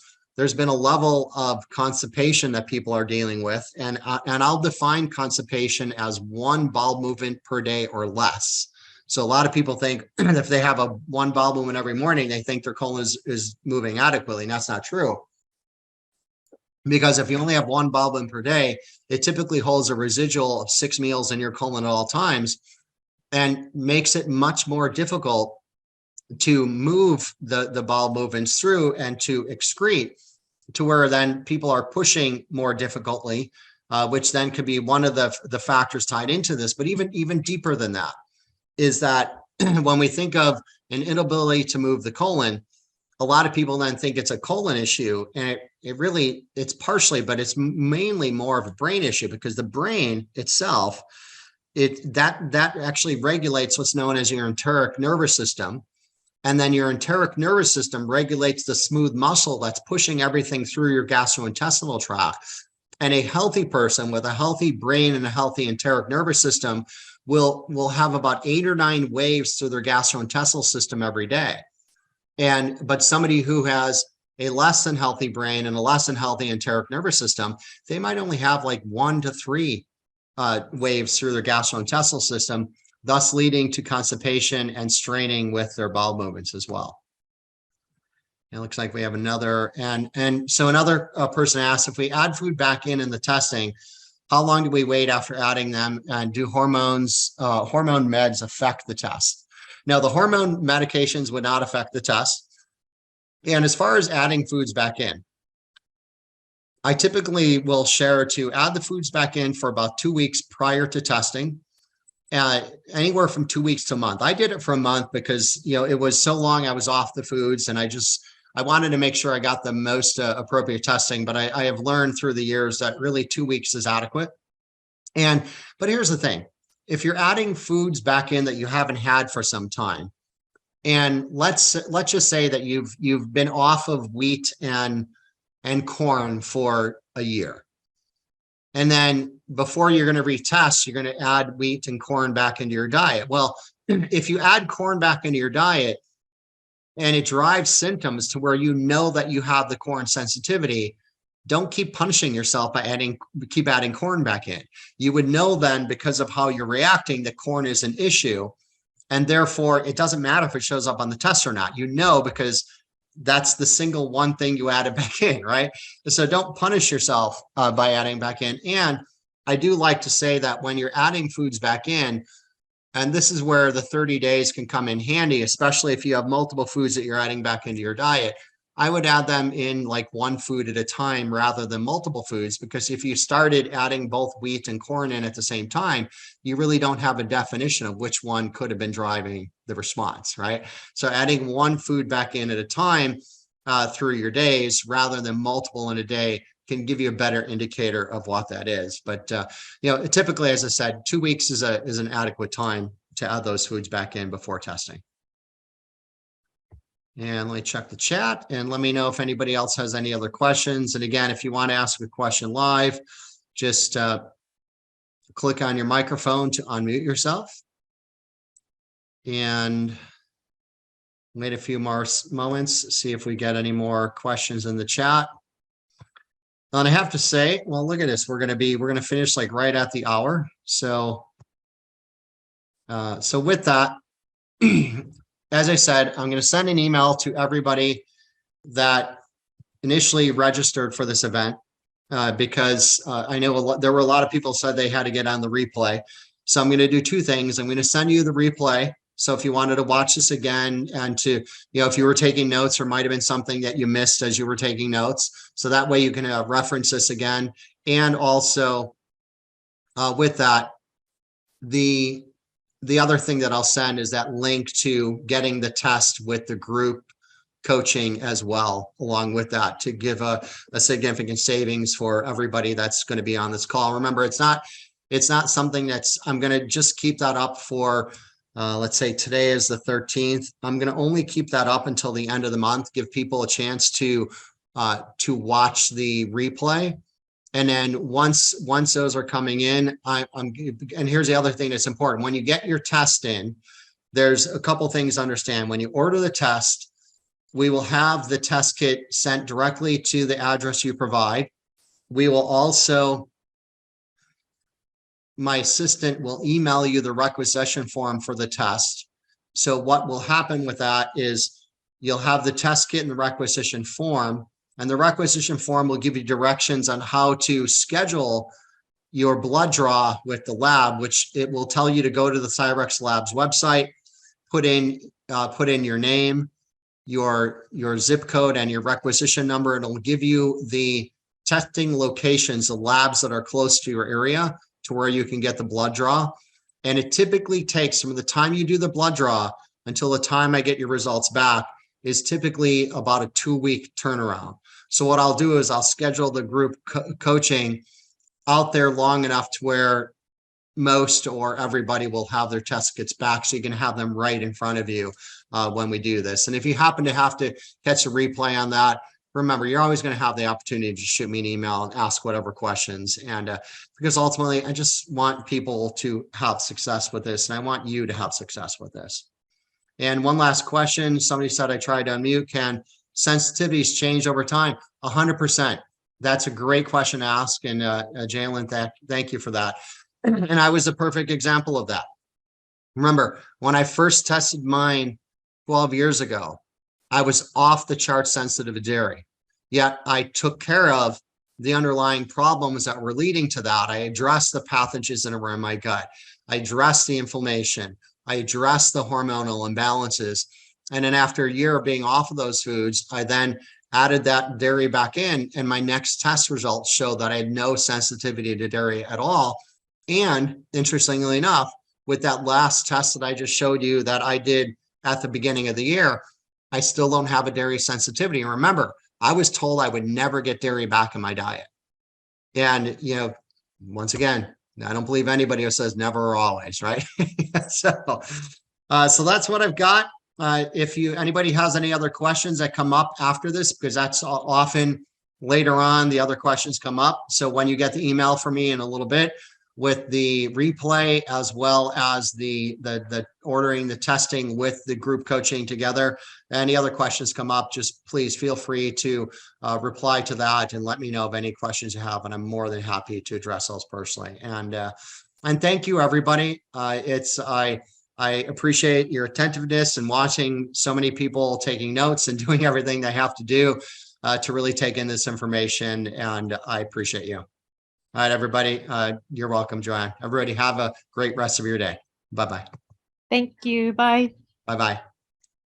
been a level of constipation that people are dealing with. And I'll define constipation as one bowel movement per day or less. So a lot of people think if they have one bowel movement every morning, they think their colon is moving adequately. And that's not true. Because if you only have one bowel movement per day, it typically holds a residual of 6 meals in your colon at all times, and makes it much more difficult to move the bowel movements through and to excrete, to where then people are pushing more difficultly, which then could be one of the factors tied into this. But even deeper than that is that when we think of an inability to move the colon, a lot of people then think it's a colon issue, and it's partially, but it's mainly more of a brain issue, because the brain itself, that actually regulates what's known as your enteric nervous system. And then your enteric nervous system regulates the smooth muscle that's pushing everything through your gastrointestinal tract. And a healthy person with a healthy brain and a healthy enteric nervous system will have about 8 or 9 waves through their gastrointestinal system every day. But somebody who has a less than healthy brain and a less than healthy enteric nervous system, they might only have like 1 to 3 waves through their gastrointestinal system, thus leading to constipation and straining with their bowel movements as well. It looks like we have another, and so another person asked, if we add food back in the testing, how long do we wait after adding them, and do hormone meds affect the test? Now, the hormone medications would not affect the test. And as far as adding foods back in, I typically will share to add the foods back in for about 2 weeks prior to testing, anywhere from 2 weeks to a month. I did it for a month because, it was so long I was off the foods, and I wanted to make sure I got the most appropriate testing. But I have learned through the years that really 2 weeks is adequate. But here's the thing. If you're adding foods back in that you haven't had for some time, and let's just say that you've been off of wheat and corn for a year, and then before you're going to retest, you're going to add wheat and corn back into your diet. Well, if you add corn back into your diet and it drives symptoms to where you know that you have the corn sensitivity, don't keep punishing yourself by keep adding corn back in. You would know then, because of how you're reacting, that corn is an issue. And therefore, it doesn't matter if it shows up on the test or not. Because that's the single one thing you added back in, right? So don't punish yourself by adding back in. And I do like to say that when you're adding foods back in, and this is where the 30 days can come in handy, especially if you have multiple foods that you're adding back into your diet, I would add them in like one food at a time rather than multiple foods, because if you started adding both wheat and corn in at the same time, you really don't have a definition of which one could have been driving the response, right? So adding one food back in at a time through your days rather than multiple in a day can give you a better indicator of what that is. But typically, as I said, 2 weeks is an adequate time to add those foods back in before testing. And let me check the chat and let me know if anybody else has any other questions. And again, if you want to ask a question live, just click on your microphone to unmute yourself. And wait a few more moments, see if we get any more questions in the chat. And I have to say, well, look at this. We're going to finish like right at the hour. So with that, as I said, I'm going to send an email to everybody that initially registered for this event because I know there were a lot of people said they had to get on the replay. So I'm going to do two things. I'm going to send you the replay. So if you wanted to watch this again and to, if you were taking notes, or might have been something that you missed as you were taking notes. So that way you can reference this again. And also with that, the other thing that I'll send is that link to getting the test with the group coaching as well, along with that, to give a significant savings for everybody that's going to be on this call. Remember, it's not something I'm going to just keep that up for, let's say today is the 13th. I'm going to only keep that up until the end of the month, give people a chance to watch the replay. And then once those are coming in, and here's the other thing that's important. When you get your test in, there's a couple things to understand. When you order the test, we will have the test kit sent directly to the address you provide. We will also, my assistant will email you the requisition form for the test. So what will happen with that is you'll have the test kit and the requisition form. And the requisition form will give you directions on how to schedule your blood draw with the lab, which it will tell you to go to the Cyrex Labs website, put in your name, your zip code, and your requisition number, and it'll give you the testing locations, the labs that are close to your area to where you can get the blood draw. And it typically takes from the time you do the blood draw until the time I get your results back is typically about a 2-week turnaround. So what I'll do is I'll schedule the group coaching out there long enough to where most or everybody will have their test kits back, so you can have them right in front of you when we do this. And if you happen to have to catch a replay on that, remember, you're always going to have the opportunity to shoot me an email and ask whatever questions. And because ultimately, I just want people to have success with this, and I want you to have success with this. And one last question. Somebody said I tried to unmute. Can sensitivities change over time? 100%. That's a great question to ask. And Jalen, thank you for that. And I was a perfect example of that. Remember, when I first tested mine 12 years ago, I was off the chart sensitive to dairy. Yet I took care of the underlying problems that were leading to that. I addressed the pathogens that were in my gut. I addressed the inflammation. I addressed the hormonal imbalances. And then after a year of being off of those foods, I then added that dairy back in, and my next test results showed that I had no sensitivity to dairy at all. And interestingly enough, with that last test that I just showed you that I did at the beginning of the year, I still don't have a dairy sensitivity. And remember, I was told I would never get dairy back in my diet. And, once again, I don't believe anybody who says never or always, right? So that's what I've got. If anybody has any other questions that come up after this, because that's often later on, the other questions come up. So when you get the email from me in a little bit with the replay, as well as the ordering, the testing with the group coaching together, any other questions come up, just please feel free to reply to that and let me know of any questions you have. And I'm more than happy to address those personally. And thank you, everybody. I appreciate your attentiveness and watching so many people taking notes and doing everything they have to do to really take in this information. And I appreciate you. All right, everybody. You're welcome, Joanne. Everybody have a great rest of your day. Bye-bye. Thank you. Bye. Bye-bye.